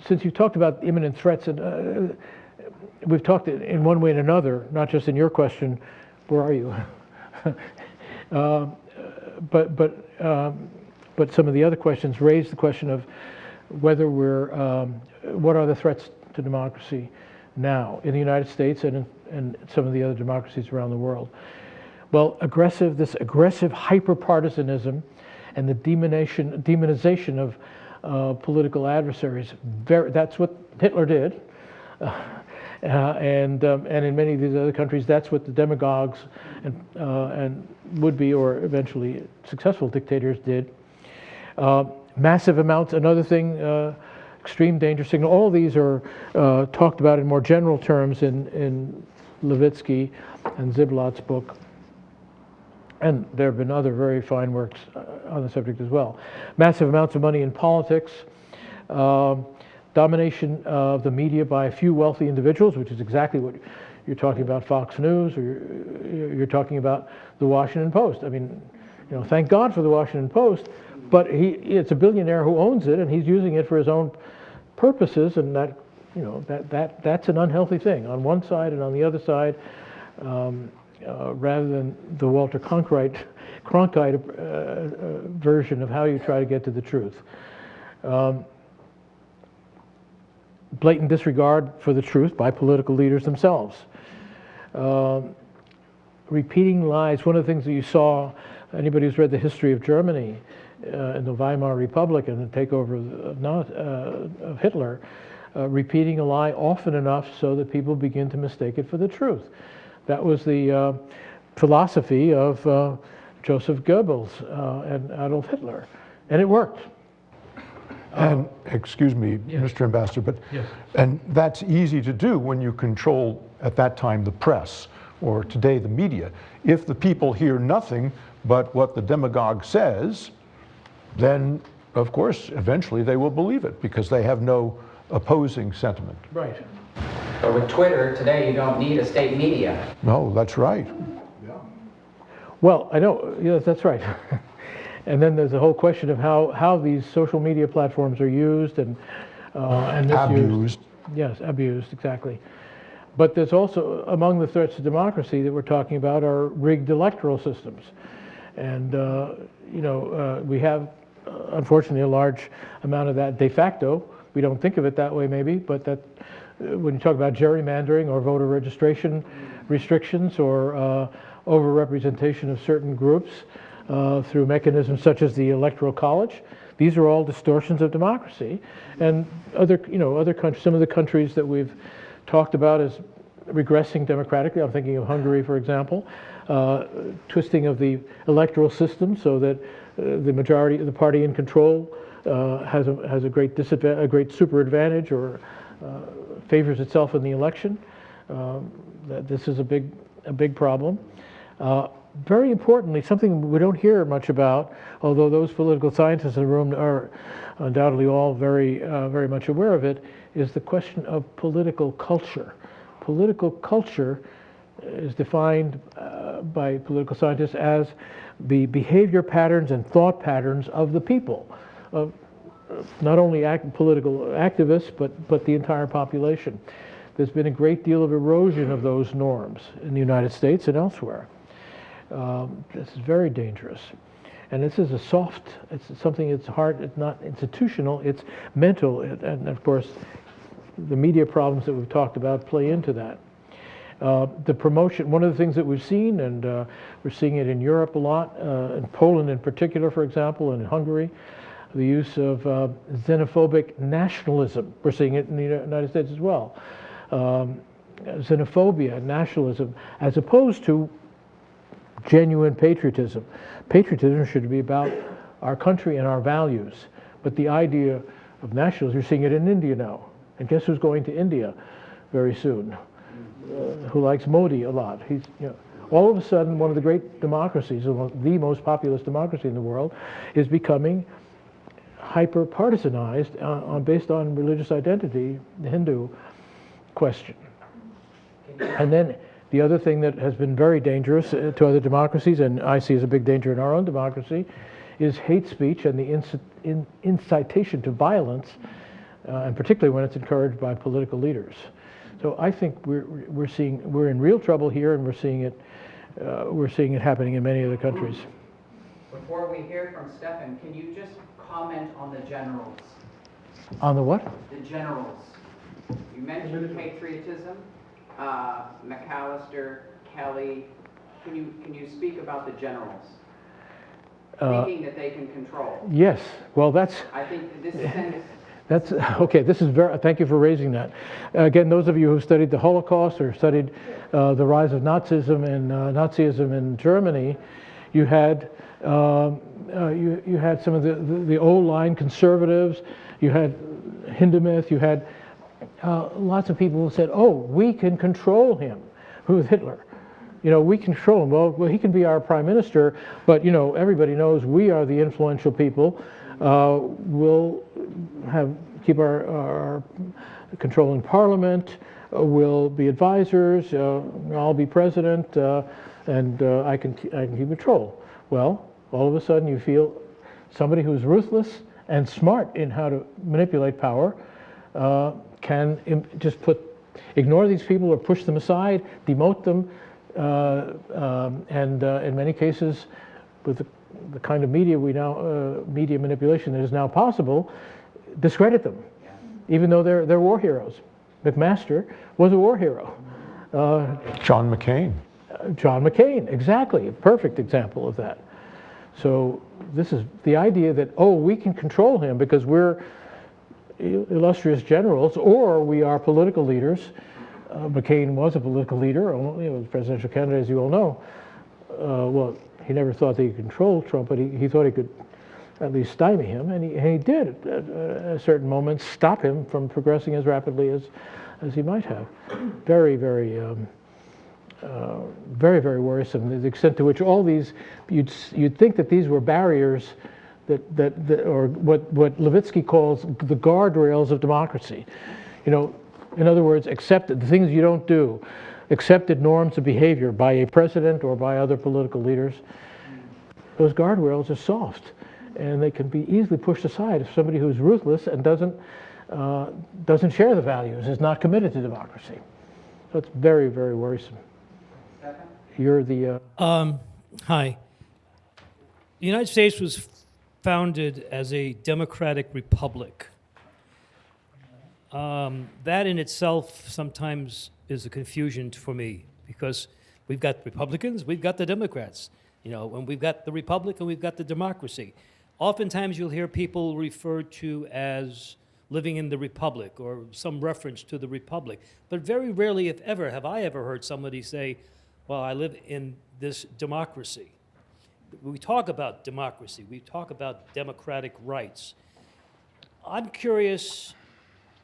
Since you talked about imminent threats, and we've talked in one way and another, not just in your question, where are you? But some of the other questions raise the question of whether we're, what are the threats to democracy now in the United States and some of the other democracies around the world. Well, this aggressive hyper-partisanism and the demonization of political adversaries, that's what Hitler did. And in many of these other countries, that's what the demagogues and would-be or eventually successful dictators did. Massive amounts, another thing, extreme danger signal. All these are talked about in more general terms in Levitsky and Ziblatt's book. And there have been other very fine works on the subject as well. Massive amounts of money in politics, domination of the media by a few wealthy individuals, which is exactly what you're talking about Fox News, or you're talking about the Washington Post. I mean, you know, thank God for the Washington Post, but it's a billionaire who owns it, and he's using it for his own purposes, and that, you know, that's an unhealthy thing on one side, and on the other side, rather than the Walter Cronkite version of how you try to get to the truth. Blatant disregard for the truth by political leaders themselves. Repeating lies. One of the things that you saw, anybody who's read the history of Germany in the Weimar Republic and the takeover of Hitler, repeating a lie often enough so that people begin to mistake it for the truth. That was the philosophy of Joseph Goebbels and Adolf Hitler, and it worked. And, excuse me, Mr. Ambassador, but, and that's easy to do when you control, at that time, the press, or today the media. If the people hear nothing but what the demagogue says, then, of course, eventually they will believe it, because they have no opposing sentiment. Right. But with Twitter today, you don't need a state media. No, that's right. Well, I know, yes, that's right. And then there's a whole question of how these social media platforms are used and misused. Abused. Yes, abused, exactly. But there's also, among the threats to democracy that we're talking about, are rigged electoral systems. And, we have, unfortunately, a large amount of that de facto. We don't think of it that way, maybe, but that when you talk about gerrymandering or voter registration restrictions or overrepresentation of certain groups through mechanisms such as the Electoral College, these are all distortions of democracy. And other countries, some of the countries that we've talked about as regressing democratically, I'm thinking of Hungary, for example, twisting of the electoral system so that the majority of the party in control has a great super advantage or favors itself in the election. That this is a big problem. Very importantly, something we don't hear much about, although those political scientists in the room are undoubtedly all very much aware of it, is the question of political culture. Political culture is defined by political scientists as the behavior patterns and thought patterns of the people, of not only political activists, but the entire population. There's been a great deal of erosion of those norms in the United States and elsewhere. This is very dangerous. And this is it's something that's hard, it's not institutional, it's mental. And of course, the media problems that we've talked about play into that. The promotion, one of the things that we've seen, and we're seeing it in Europe a lot, in Poland in particular, for example, and in Hungary, the use of xenophobic nationalism. We're seeing it in the United States as well. Xenophobia, nationalism, as opposed to genuine patriotism. Patriotism should be about our country and our values. But the idea of nationalism, you're seeing it in India now. And guess who's going to India very soon? Who likes Modi a lot. All of a sudden, one of the great democracies, the most populous democracy in the world, is becoming hyper-partisanized based on religious identity, the Hindu question. And then the other thing that has been very dangerous to other democracies, and I see as a big danger in our own democracy, is hate speech and the incitation to violence, and particularly when it's encouraged by political leaders. So I think we're in real trouble here, and we're seeing it happening in many other countries. Before we hear from Stefan, can you just comment on the generals? On the what? The generals. You mentioned patriotism, McAllister, Kelly. Can you speak about the generals? Thinking that they can control. Yes. Well, I think this is. That's okay. This is thank you for raising that. Again, those of you who studied the Holocaust or studied the rise of Nazism in Germany, you had some of the old line conservatives. You had Hindemith. You had lots of people who said, "Oh, we can control him." Who was Hitler? We control him. Well, he can be our prime minister, but everybody knows we are the influential people. We'll keep our control in Parliament. We'll be advisors. I'll be president, and I can keep control. Well, all of a sudden you feel somebody who's ruthless and smart in how to manipulate power can just ignore these people or push them aside, demote them, and in many cases, with the kind of media media manipulation that is now possible, discredit them, even though they're war heroes. McMaster was a war hero. John McCain. John McCain, exactly, a perfect example of that. So this is the idea that, we can control him because we're illustrious generals, or we are political leaders. McCain was a political leader, he was a presidential candidate, as you all know. Well, he never thought that he could control Trump, but he thought he could at least stymie him, and he did at a certain moment stop him from progressing as rapidly as he might have. Very, very, very worrisome. The extent to which all these, you'd think that these were barriers that or what Levitsky calls the guardrails of democracy. You know, in other words, accepted the things you don't do, accepted norms of behavior by a president or by other political leaders. Those guardrails are soft, and they can be easily pushed aside if somebody who's ruthless and doesn't share the values, is not committed to democracy. So it's very, very worrisome. You're the... Hi. The United States was founded as a democratic republic. That in itself sometimes is a confusion for me, because we've got Republicans, we've got the Democrats, you know, and we've got the republic and we've got the democracy. Oftentimes you'll hear people referred to as living in the republic or some reference to the republic, but very rarely, if ever, have I ever heard somebody say, well, I live in this democracy. We talk about democracy, we talk about democratic rights. I'm curious,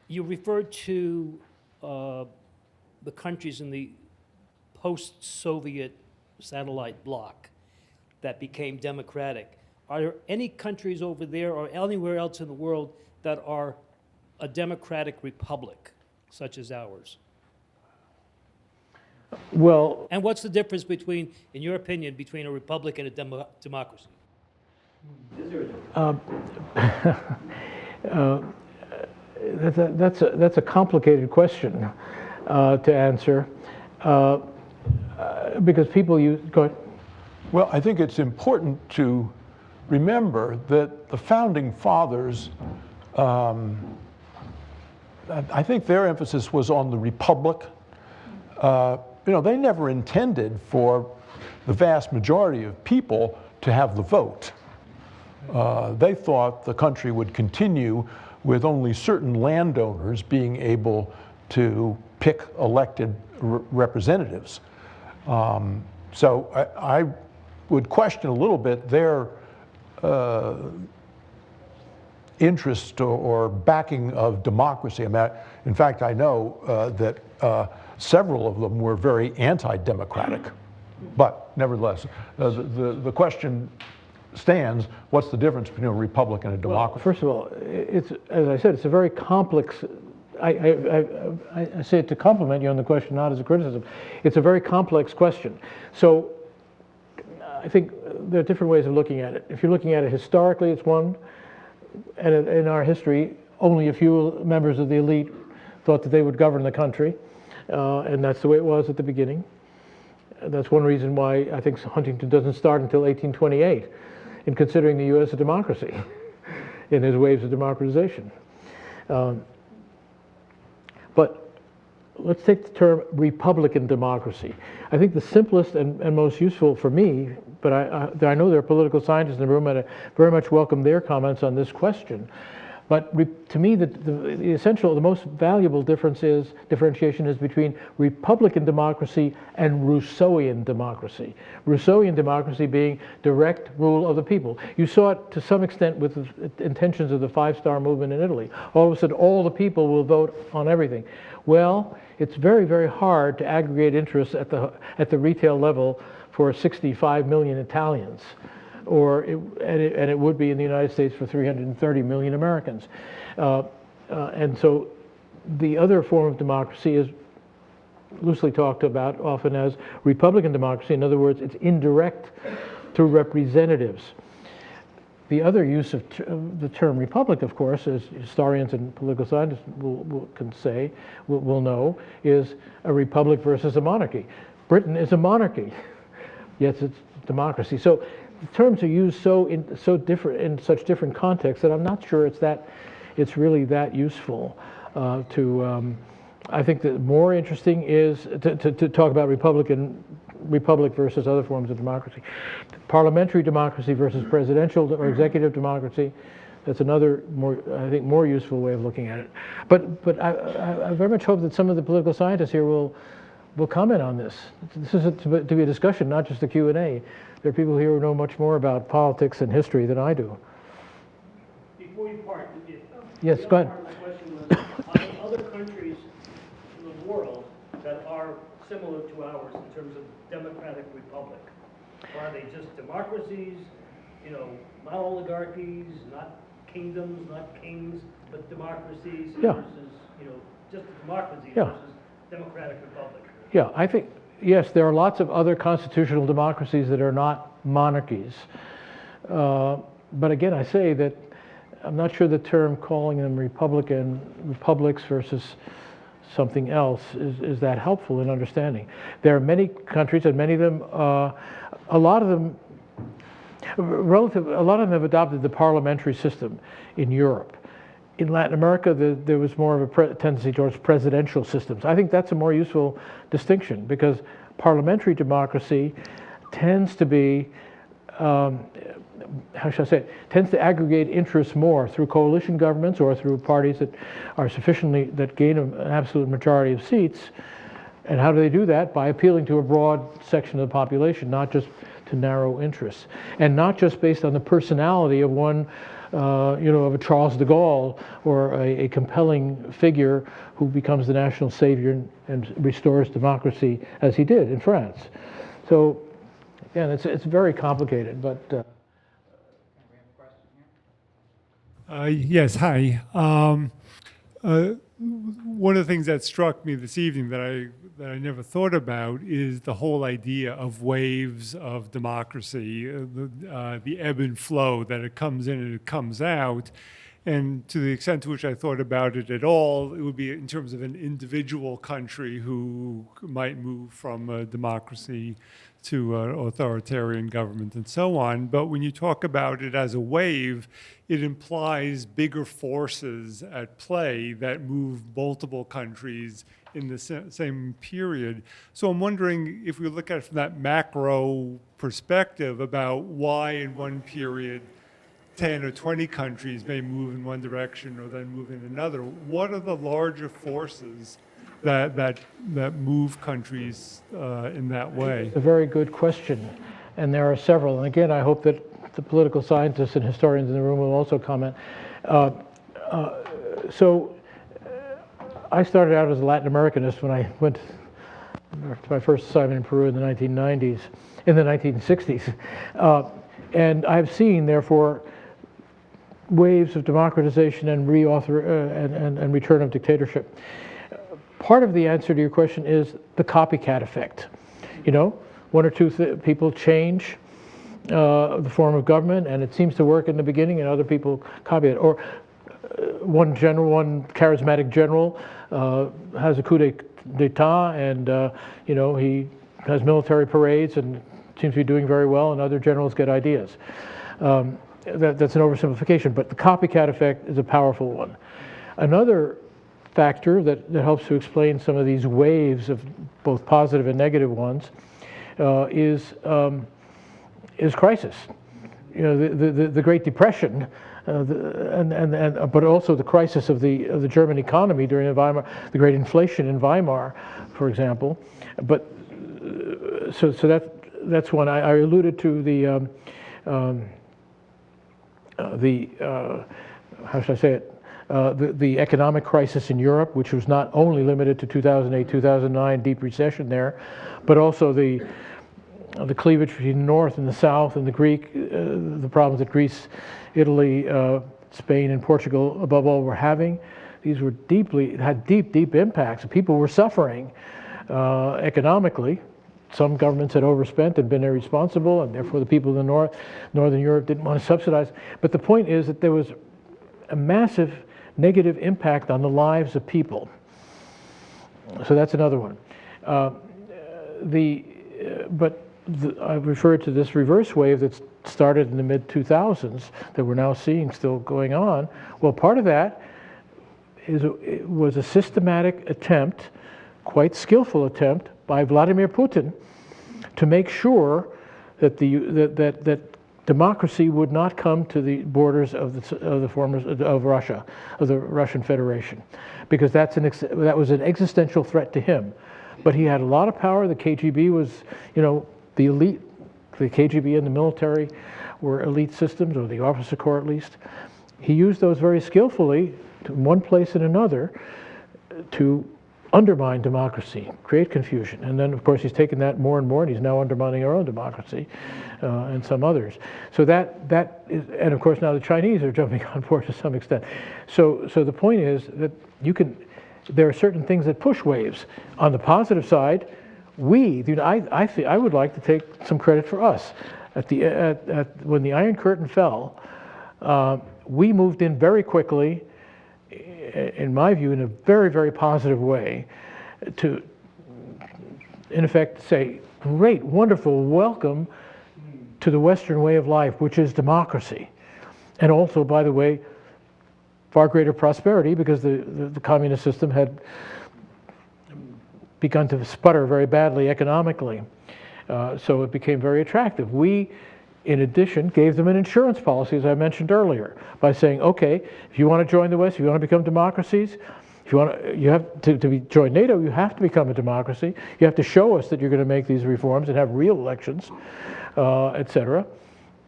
you referred to the countries in the post-Soviet satellite bloc that became democratic. Are there any countries over there or anywhere else in the world that are a democratic republic, such as ours? Well... And what's the difference between, in your opinion, between a republic and a democracy? That's a complicated question to answer, because people use... Go ahead. Well, I think it's important to remember that the founding fathers, I think their emphasis was on the republic. You know, they never intended for the vast majority of people to have the vote. They thought the country would continue with only certain landowners being able to pick elected representatives. So I would question a little bit their interest or backing of democracy. I mean, in fact, I know that several of them were very anti-democratic, but nevertheless, the question stands, what's the difference between a republic and a democracy? Well, first of all, it's, as I said, it's a very complex, I say it to compliment you on the question, not as a criticism. It's a very complex question. So I think there are different ways of looking at it. If you're looking at it historically, it's one, and in our history, only a few members of the elite thought that they would govern the country, and that's the way it was at the beginning. That's one reason why I think Huntington doesn't start until 1828 in considering the U.S. a democracy in his waves of democratization. But let's take the term Republican democracy. I think the simplest and most useful for me, but I know there are political scientists in the room, and I very much welcome their comments on this question. But to me, the essential, the most valuable differentiation is between Republican democracy and Rousseauian democracy. Rousseauian democracy being direct rule of the people. You saw it to some extent with the intentions of the Five-Star Movement in Italy. All of a sudden, all the people will vote on everything. Well, it's very, very hard to aggregate interests at the retail level for 65 million Italians. And it would be in the United States for 330 million Americans. And so the other form of democracy is loosely talked about often as Republican democracy. In other words, it's indirect through representatives. The other use of the term republic, of course, as historians and political scientists will know, is a republic versus a monarchy. Britain is a monarchy, yet it's democracy. So the terms are used in such different contexts that I'm not sure it's really that useful I think that more interesting is to talk about republic versus other forms of democracy. Parliamentary democracy versus presidential or executive democracy. That's another more, I think, more useful way of looking at it. But I very much hope that some of the political scientists here will comment on this. This is to be a discussion, not just a Q&A. There are people here who know much more about politics and history than I do. Before you part, Yes, go ahead. part of the question was, are there other countries in the world that are similar to ours in terms of democratic republic? Or are they just democracies, not oligarchies, not kingdoms, not kings, but democracies Yeah. versus, just a democracy Yeah. versus democratic republic? Yeah, I think, yes, there are lots of other constitutional democracies that are not monarchies. But again, I say that I'm not sure the term calling them republics versus something else is that helpful in understanding. There are many countries, and many of them, a lot of them have adopted the parliamentary system in Europe. In Latin America, there was more of a tendency towards presidential systems. I think that's a more useful distinction because parliamentary democracy tends to be, how shall I say it, tends to aggregate interests more through coalition governments or through parties that are that gain an absolute majority of seats. And how do they do that? By appealing to a broad section of the population, not just to narrow interests, and not just based on the personality of one, of a Charles de Gaulle or a compelling figure who becomes the national savior and restores democracy as he did in France. So, again, it's very complicated, but. Yes, hi. One of the things that struck me this evening that I never thought about is the whole idea of waves of democracy, the ebb and flow, that it comes in and it comes out. And to the extent to which I thought about it at all, it would be in terms of an individual country who might move from a democracy to an authoritarian government and so on. But when you talk about it as a wave, it implies bigger forces at play that move multiple countries in the same period. So I'm wondering if we look at it from that macro perspective about why in one period 10 or 20 countries may move in one direction or then move in another. What are the larger forces that move countries in that way? It's a very good question, and there are several. And again, I hope that the political scientists and historians in the room will also comment. So I started out as a Latin Americanist when I went to my first assignment in Peru in the 1960s. And I've seen, therefore, waves of democratization and and return of dictatorship. Part of the answer to your question is the copycat effect. One or two people change the form of government, and it seems to work in the beginning, and other people copy it. Or one charismatic general has a coup d'etat, and he has military parades and seems to be doing very well, and other generals get ideas. That's an oversimplification, but the copycat effect is a powerful one. Another factor that helps to explain some of these waves of both positive and negative ones is crisis. The Great Depression, but also the crisis of the German economy during the Great Inflation in Weimar, for example. But so that's one. I alluded to the how should I say it? The economic crisis in Europe, which was not only limited to 2008, 2009, deep recession there, but also the cleavage between the North and the South, and the problems that Greece, Italy, Spain, and Portugal, above all, were having. These were had deep impacts. People were suffering economically. Some governments had overspent and been irresponsible, and therefore the people in the Northern Europe didn't want to subsidize. But the point is that there was a massive negative impact on the lives of people. So that's another one. I referred to this reverse wave that started in the mid-2000s that we're now seeing still going on. Well, part of that was a systematic attempt, quite skillful attempt, by Vladimir Putin to make sure that democracy would not come to the borders of Russia, of the Russian Federation, because that was an existential threat to him. But he had a lot of power. The KGB was, the elite. The KGB and the military were elite systems, or the officer corps at least. He used those very skillfully in one place and another to undermine democracy, create confusion. And then, of course, he's taken that more and more, and he's now undermining our own democracy and some others. So that is, and of course now the Chinese are jumping on board to some extent. So the point is that there are certain things that push waves. On the positive side, I would like to take some credit for us. When the Iron Curtain fell, we moved in very quickly, in my view, in a very, very positive way, to, in effect, say, great, wonderful, welcome to the Western way of life, which is democracy. And also, by the way, far greater prosperity, because the communist system had begun to sputter very badly economically. So it became very attractive. We, in addition, gave them an insurance policy, as I mentioned earlier, by saying, okay, if you want to join the West, if you want to become democracies, you have to join NATO, you have to become a democracy. You have to show us that you're going to make these reforms and have real elections, et cetera,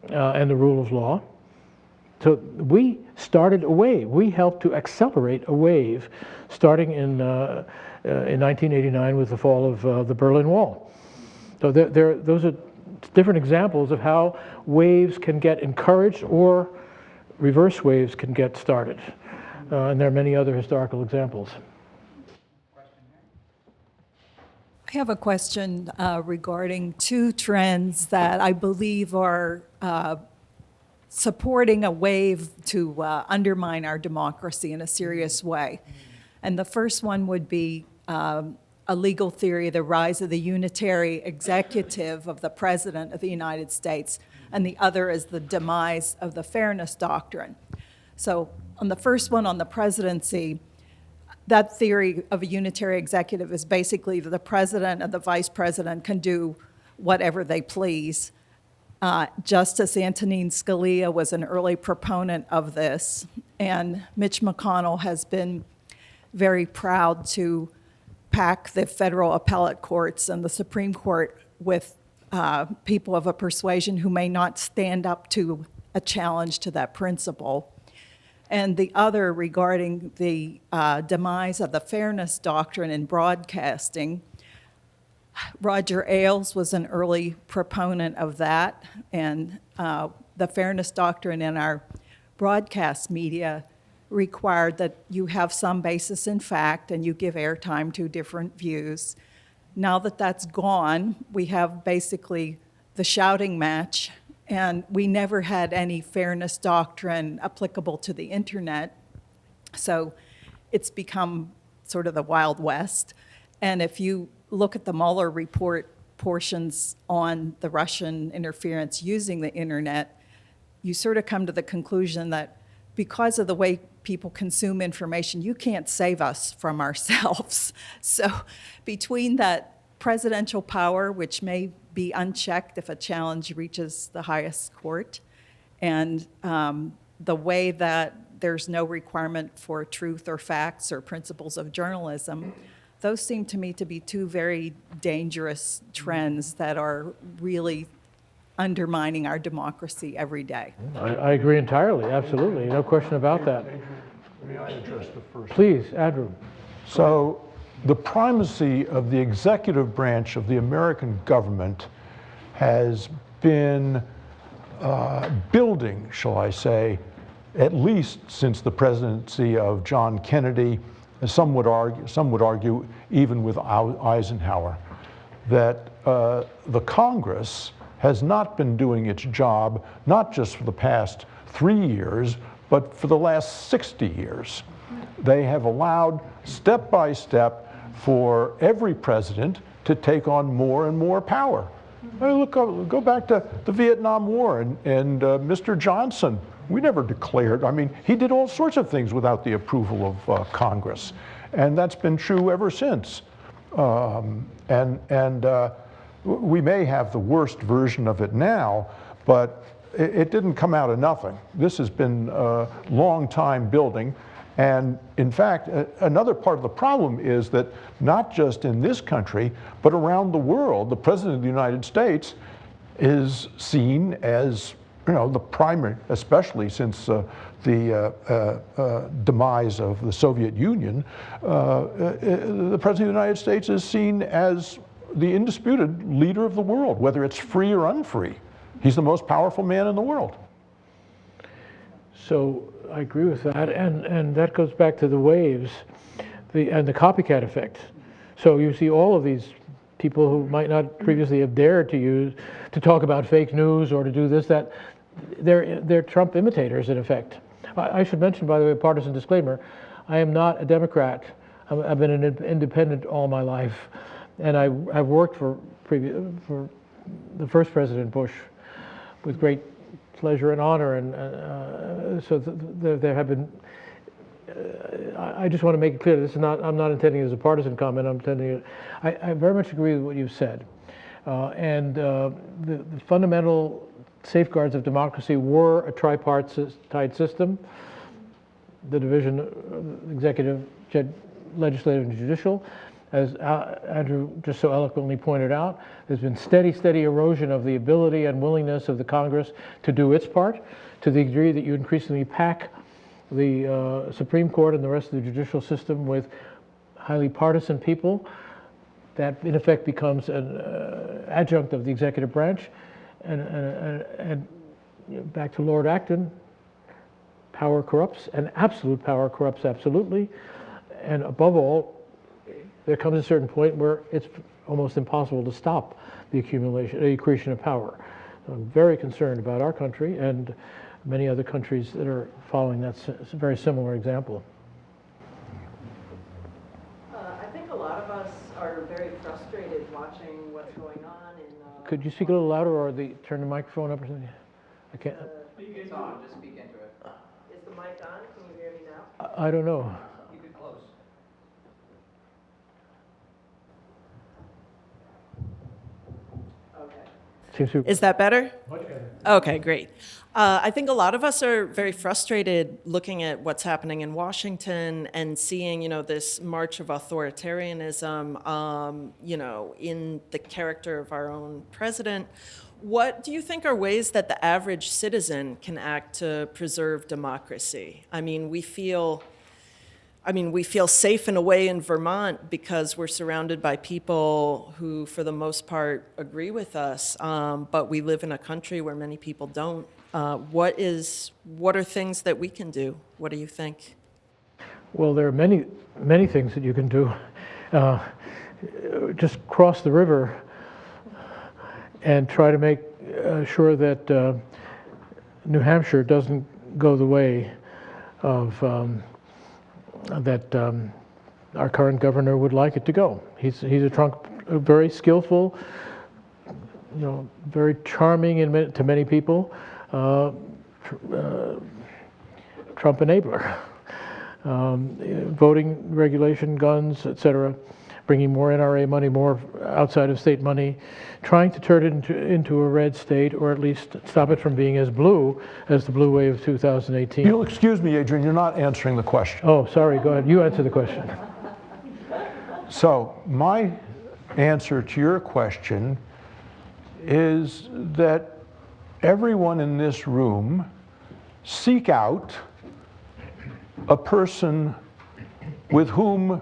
and the rule of law. So we started a wave. We helped to accelerate a wave starting in 1989 with the fall of the Berlin Wall. So those are different examples of how waves can get encouraged or reverse waves can get started. And there are many other historical examples. I have a question regarding two trends that I believe are supporting a wave to undermine our democracy in a serious way. And the first one would be a legal theory, the rise of the unitary executive of the President of the United States, and the other is the demise of the fairness doctrine. So on the first one, on the presidency, that theory of a unitary executive is basically that the president and the vice president can do whatever they please. Justice Antonin Scalia was an early proponent of this, and Mitch McConnell has been very proud to pack the federal appellate courts and the Supreme Court with people of a persuasion who may not stand up to a challenge to that principle. And the other regarding the demise of the fairness doctrine in broadcasting, Roger Ailes was an early proponent of that, and the fairness doctrine in our broadcast media required that you have some basis in fact and you give airtime to different views. Now that that's gone, we have basically the shouting match, and we never had any fairness doctrine applicable to the internet. So it's become sort of the Wild West. And if you look at the Mueller report portions on the Russian interference using the internet, you sort of come to the conclusion that because of the way people consume information, you can't save us from ourselves. So between that presidential power, which may be unchecked if a challenge reaches the highest court, and the way that there's no requirement for truth or facts or principles of journalism, those seem to me to be two very dangerous trends that are really undermining our democracy every day. I agree entirely, absolutely, no question about that. May I address the first? Please, Andrew. So the primacy of the executive branch of the American government has been building, shall I say, at least since the presidency of John Kennedy. Some would argue even with Eisenhower, that the Congress has not been doing its job, not just for the past 3 years, but for the last 60 years. They have allowed, step by step, for every president to take on more and more power. I mean, go back to the Vietnam War and Mr. Johnson. We never declared, I mean, he did all sorts of things without the approval of Congress. And that's been true ever since. We may have the worst version of it now, but it didn't come out of nothing. This has been a long time building. And in fact, another part of the problem is that not just in this country, but around the world, the President of the United States is seen as, the primary, especially since the demise of the Soviet Union, the President of the United States is seen as the indisputed leader of the world, whether it's free or unfree. He's the most powerful man in the world. So I agree with that, and that goes back to the waves and the copycat effect. So you see all of these people who might not previously have dared to talk about fake news or to do this, that, they're Trump imitators in effect. I should mention, by the way, partisan disclaimer, I am not a Democrat. I've been an independent all my life, and I've worked for the first President Bush with great pleasure and honor, and so there have been. I just want to make it clear, this is not. I'm not intending it as a partisan comment. I'm intending it. I very much agree with what you've said, and the fundamental safeguards of democracy were a tripartite system, the division of executive, legislative, and judicial. As Andrew just so eloquently pointed out, there's been steady erosion of the ability and willingness of the Congress to do its part, to the degree that you increasingly pack the Supreme Court and the rest of the judicial system with highly partisan people. That, in effect, becomes an adjunct of the executive branch. And back to Lord Acton, power corrupts, and absolute power corrupts absolutely. And above all, there comes a certain point where it's almost impossible to stop the accretion of power. I'm very concerned about our country and many other countries that are following that very similar example. I think a lot of us are very frustrated watching what's going on in... Could you speak a little louder, or turn the microphone up or something? I can't. It's on, just speak into it. Is the mic on? Can you hear me now? I don't know. Keep it close. Okay. Is that better? Much better. Okay, great. I think a lot of us are very frustrated looking at what's happening in Washington and seeing, this march of authoritarianism, in the character of our own president. What do you think are ways that the average citizen can act to preserve democracy? We feel safe in a way in Vermont because we're surrounded by people who, for the most part, agree with us, but we live in a country where many people don't. What are things that we can do? What do you think? Well, there are many things that you can do. Just cross the river and try to make sure that New Hampshire doesn't go the way of that our current governor would like it to go. He's a very skillful, very charming to many people, Trump enabler. Voting regulation, guns, etc., bringing more NRA money, more outside of state money, trying to turn it into a red state, or at least stop it from being as blue as the blue wave of 2018. You'll excuse me, Adrian, you're not answering the question. Oh, sorry, go ahead. You answer the question. So my answer to your question is that everyone in this room seek out a person with whom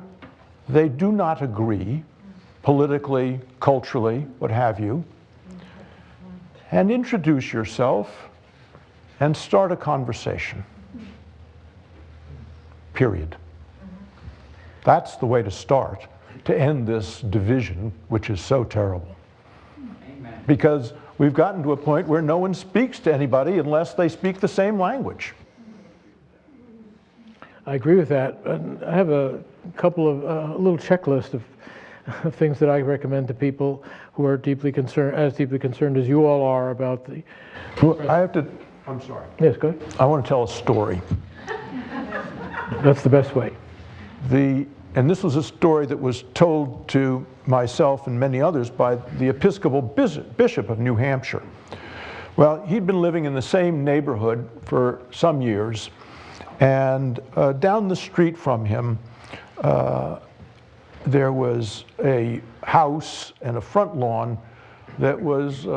they do not agree, politically, culturally, what have you, and introduce yourself and start a conversation. Period. That's the way to start to end this division, which is so terrible. Amen. Because we've gotten to a point where no one speaks to anybody unless they speak the same language. I agree with that. I have a couple of a little checklist of things that I recommend to people who are deeply concerned as you all are about the. Well, I'm sorry. Yes, go ahead. I want to tell a story. That's the best way. And this was a story that was told to myself and many others by the Episcopal Bishop of New Hampshire. Well, he'd been living in the same neighborhood for some years, and down the street from him, there was a house and a front lawn that was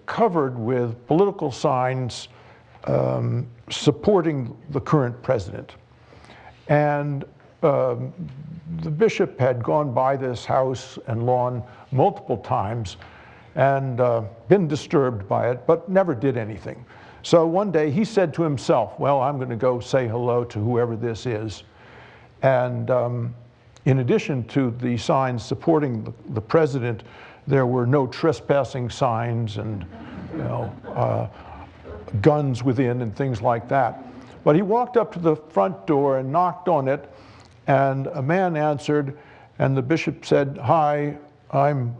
covered with political signs supporting the current president. And the bishop had gone by this house and lawn multiple times and been disturbed by it, but never did anything. So one day he said to himself, well, I'm going to go say hello to whoever this is. And in addition to the signs supporting the president, there were no trespassing signs and guns within and things like that. But he walked up to the front door and knocked on it, and a man answered, and the bishop said, hi, I'm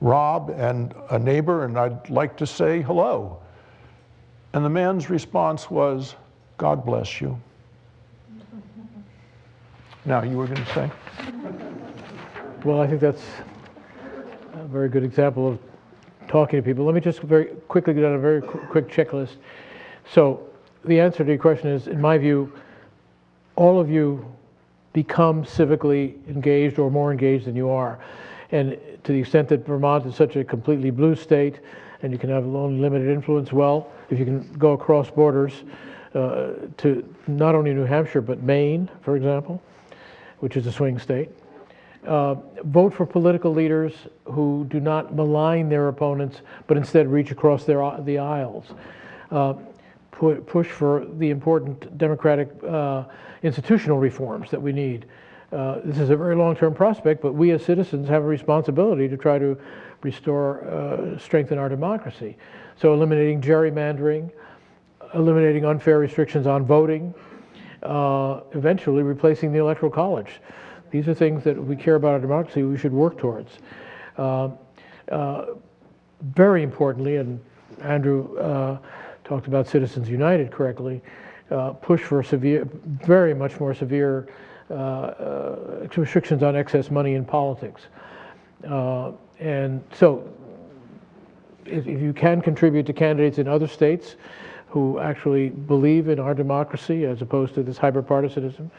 Rob and a neighbor, and I'd like to say hello. And the man's response was, God bless you. Now, you were going to say? Well, I think that's a very good example of talking to people. Let me just very quickly get on a very quick checklist. So the answer to your question is, in my view, all of you become civically engaged or more engaged than you are. And to the extent that Vermont is such a completely blue state, and you can have only limited influence, well, if you can go across borders to not only New Hampshire, but Maine, for example, which is a swing state. Vote for political leaders who do not malign their opponents, but instead reach across the aisles. Push for the important democratic institutional reforms that we need. This is a very long-term prospect, but we as citizens have a responsibility to try to restore, strengthen our democracy. So eliminating gerrymandering, eliminating unfair restrictions on voting, eventually replacing the Electoral College. These are things that if we care about our democracy, we should work towards. Very importantly, and Andrew talked about Citizens United correctly, push for very much more severe restrictions on excess money in politics. And so if you can contribute to candidates in other states who actually believe in our democracy as opposed to this hyper-partisanism,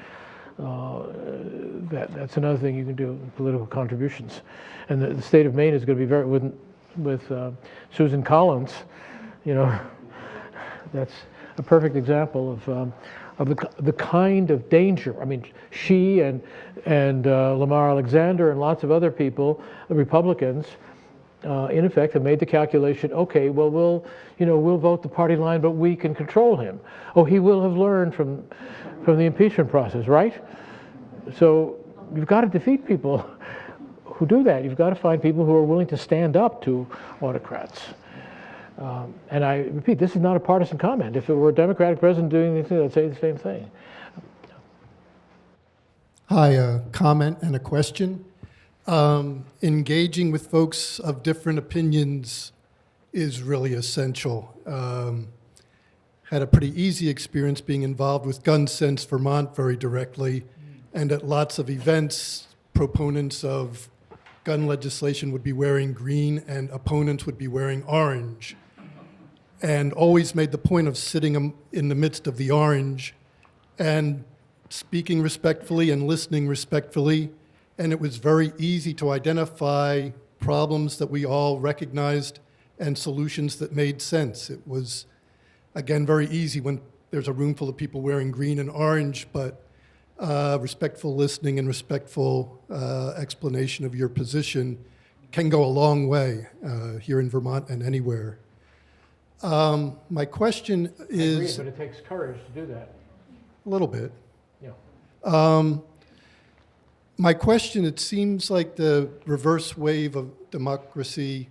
that's another thing you can do in political contributions. And the state of Maine is going to be very, with Susan Collins, that's a perfect example of the kind of danger. I mean, she and Lamar Alexander and lots of other people, Republicans, in effect, have made the calculation. Okay, well, we'll vote the party line, but we can control him. Oh, he will have learned from the impeachment process, right? So you've got to defeat people who do that. You've got to find people who are willing to stand up to autocrats. And I repeat, this is not a partisan comment. If it were a Democratic president doing anything, I'd say the same thing. Hi, a comment and a question. Engaging with folks of different opinions is really essential. Had a pretty easy experience being involved with Gun Sense Vermont very directly, and at lots of events, proponents of gun legislation would be wearing green and opponents would be wearing orange. And always made the point of sitting in the midst of the orange and speaking respectfully and listening respectfully. And it was very easy to identify problems that we all recognized and solutions that made sense. It was, again, very easy when there's a room full of people wearing green and orange, but respectful listening and respectful explanation of your position can go a long way here in Vermont and anywhere. My question is... I agree, but it takes courage to do that. A little bit. Yeah. My question, it seems like the reverse wave of democracy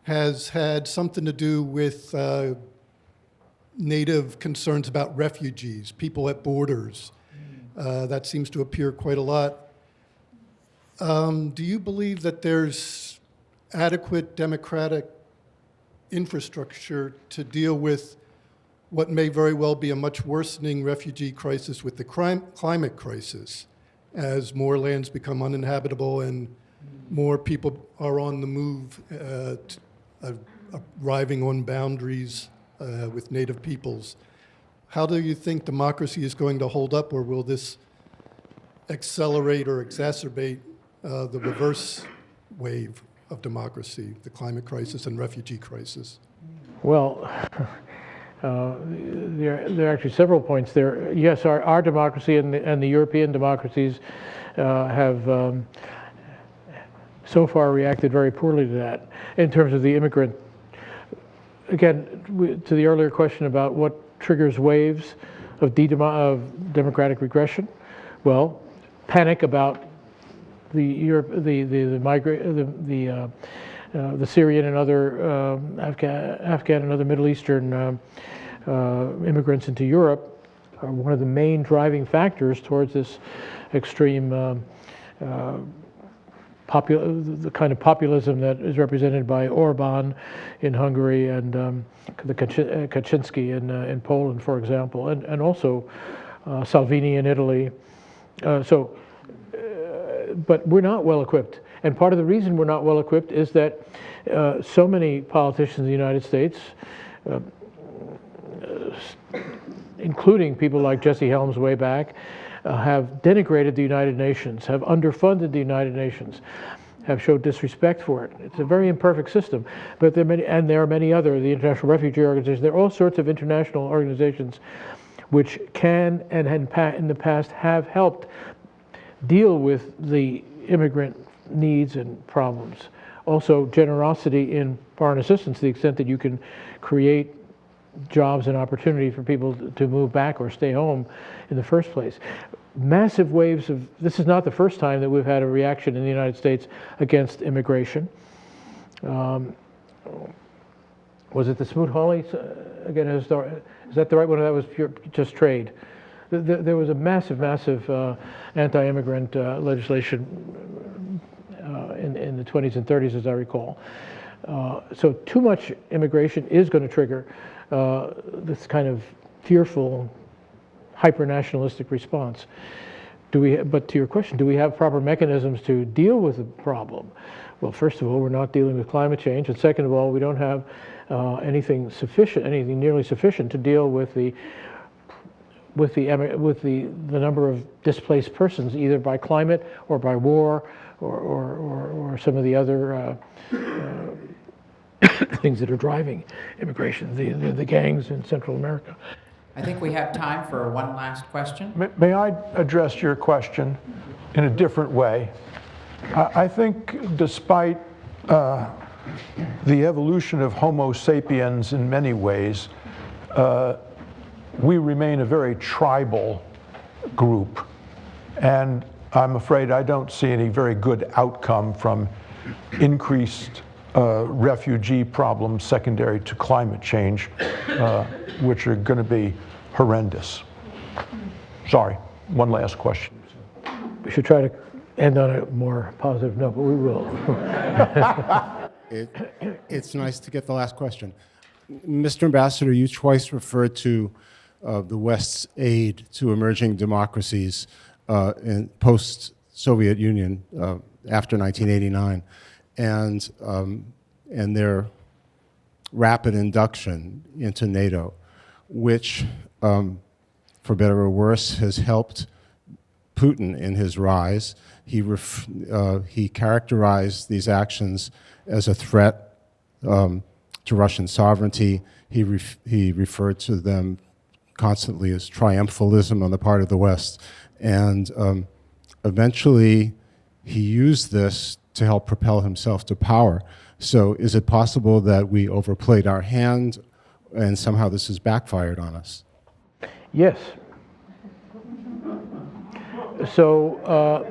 has had something to do with native concerns about refugees, people at borders. That seems to appear quite a lot. Do you believe that there's adequate democratic infrastructure to deal with what may very well be a much worsening refugee crisis with the climate crisis, as more lands become uninhabitable and more people are on the move, a arriving on boundaries with native peoples. How do you think democracy is going to hold up, or will this accelerate or exacerbate the reverse wave of democracy, the climate crisis and refugee crisis? Well, there are actually several points there. Yes, our democracy and the European democracies have so far reacted very poorly to that in terms of the immigrant. Again, to the earlier question about what triggers waves of democratic regression, well, panic about the Syrian and other Afghan and other Middle Eastern immigrants into Europe are one of the main driving factors towards this extreme the kind of populism that is represented by Orban in Hungary and the Kaczynski in Poland, for example, and also Salvini in Italy. But we're not well equipped. And part of the reason we're not well equipped is that so many politicians in the United States, including people like Jesse Helms way back, have denigrated the United Nations, have underfunded the United Nations, have showed disrespect for it. It's a very imperfect system, but there are many other, the International Refugee Organization, there are all sorts of international organizations which can and in the past have helped deal with the immigrant needs and problems. Also, generosity in foreign assistance to the extent that you can create jobs and opportunity for people to move back or stay home in the first place. Massive waves of, this is not the first time that we've had a reaction in the United States against immigration. Was it the Smoot-Hawley, again, is that the right one, or that was just trade? There was a massive anti-immigrant legislation in the 20s and 30s, as I recall. So too much immigration is going to trigger this kind of fearful, hyper-nationalistic response. But to your question, do we have proper mechanisms to deal with the problem? Well, first of all, we're not dealing with climate change, and second of all, we don't have anything nearly sufficient to deal with the number of displaced persons, either by climate or by war or some of the other things that are driving immigration, the gangs in Central America. I think we have time for one last question. May I address your question in a different way? I think despite the evolution of Homo sapiens in many ways, we remain a very tribal group. And I'm afraid I don't see any very good outcome from increased refugee problems secondary to climate change, which are going to be horrendous. Sorry, one last question. We should try to end on a more positive note, but we will. It's nice to get the last question. Mr. Ambassador, you twice referred to the West's aid to emerging democracies in post-Soviet Union after 1989, and their rapid induction into NATO, which, for better or worse, has helped Putin in his rise. He characterized these actions as a threat to Russian sovereignty. He referred to them constantly as triumphalism on the part of the West. And eventually, he used this to help propel himself to power. So is it possible that we overplayed our hand and somehow this has backfired on us? Yes. So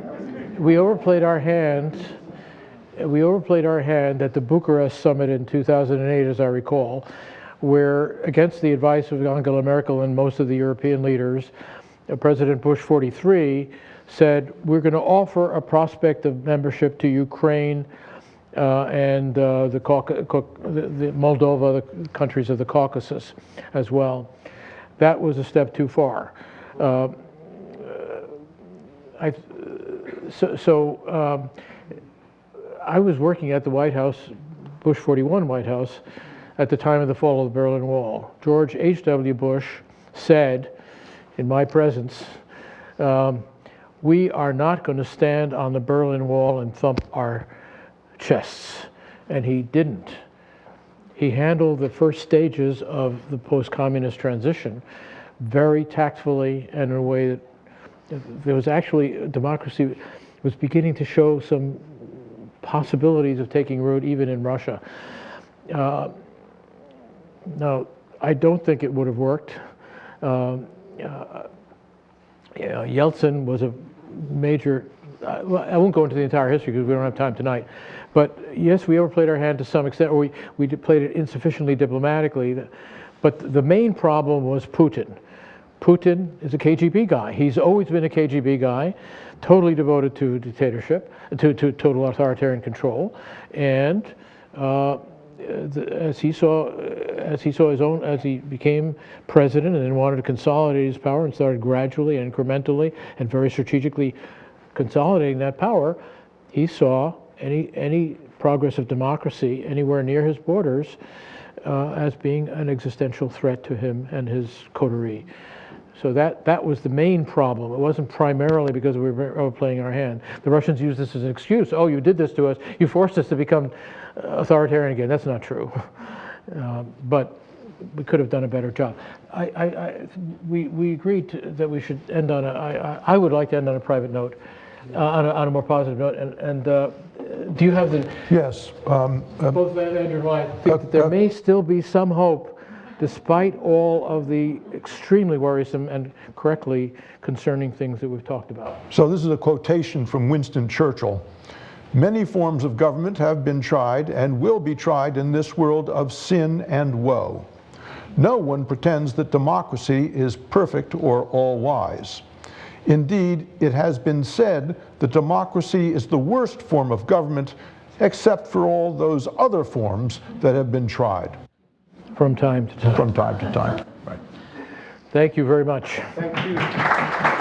we overplayed our hand. We overplayed our hand at the Bucharest summit in 2008, as I recall, where, against the advice of Angela Merkel and most of the European leaders, President Bush 43 said, we're going to offer a prospect of membership to Ukraine and the Moldova, the countries of the Caucasus as well. That was a step too far. I was working at the White House Bush 41 White House at the time of the fall of the Berlin Wall. George H.W. Bush said, in my presence, we are not going to stand on the Berlin Wall and thump our chests. And he didn't. He handled the first stages of the post-communist transition very tactfully and in a way that there was actually, democracy was beginning to show some possibilities of taking root even in Russia. Now, I don't think it would have worked. Yeltsin was a major, I won't go into the entire history because we don't have time tonight, but yes, we overplayed our hand to some extent, or we played it insufficiently diplomatically, but the main problem was Putin. Putin is a KGB guy. He's always been a KGB guy, totally devoted to dictatorship, to total authoritarian control, and as he became president and then wanted to consolidate his power and started gradually and incrementally and very strategically consolidating that power, he saw any progress of democracy anywhere near his borders as being an existential threat to him and his coterie. So that was the main problem. It wasn't primarily because we were overplaying our hand. The Russians used this as an excuse. Oh, you did this to us. You forced us to become authoritarian again. That's not true. But we could have done a better job. We agreed that we should end on I would like to end on a private note, on a more positive note. And do you have the... Yes. Both Andrew and I think that there may still be some hope despite all of the extremely worrisome and correctly concerning things that we've talked about. So this is a quotation from Winston Churchill. Many forms of government have been tried and will be tried in this world of sin and woe. No one pretends that democracy is perfect or all-wise. Indeed, it has been said that democracy is the worst form of government except for all those other forms that have been tried. From time to time. From time to time. Right. Thank you very much. Thank you.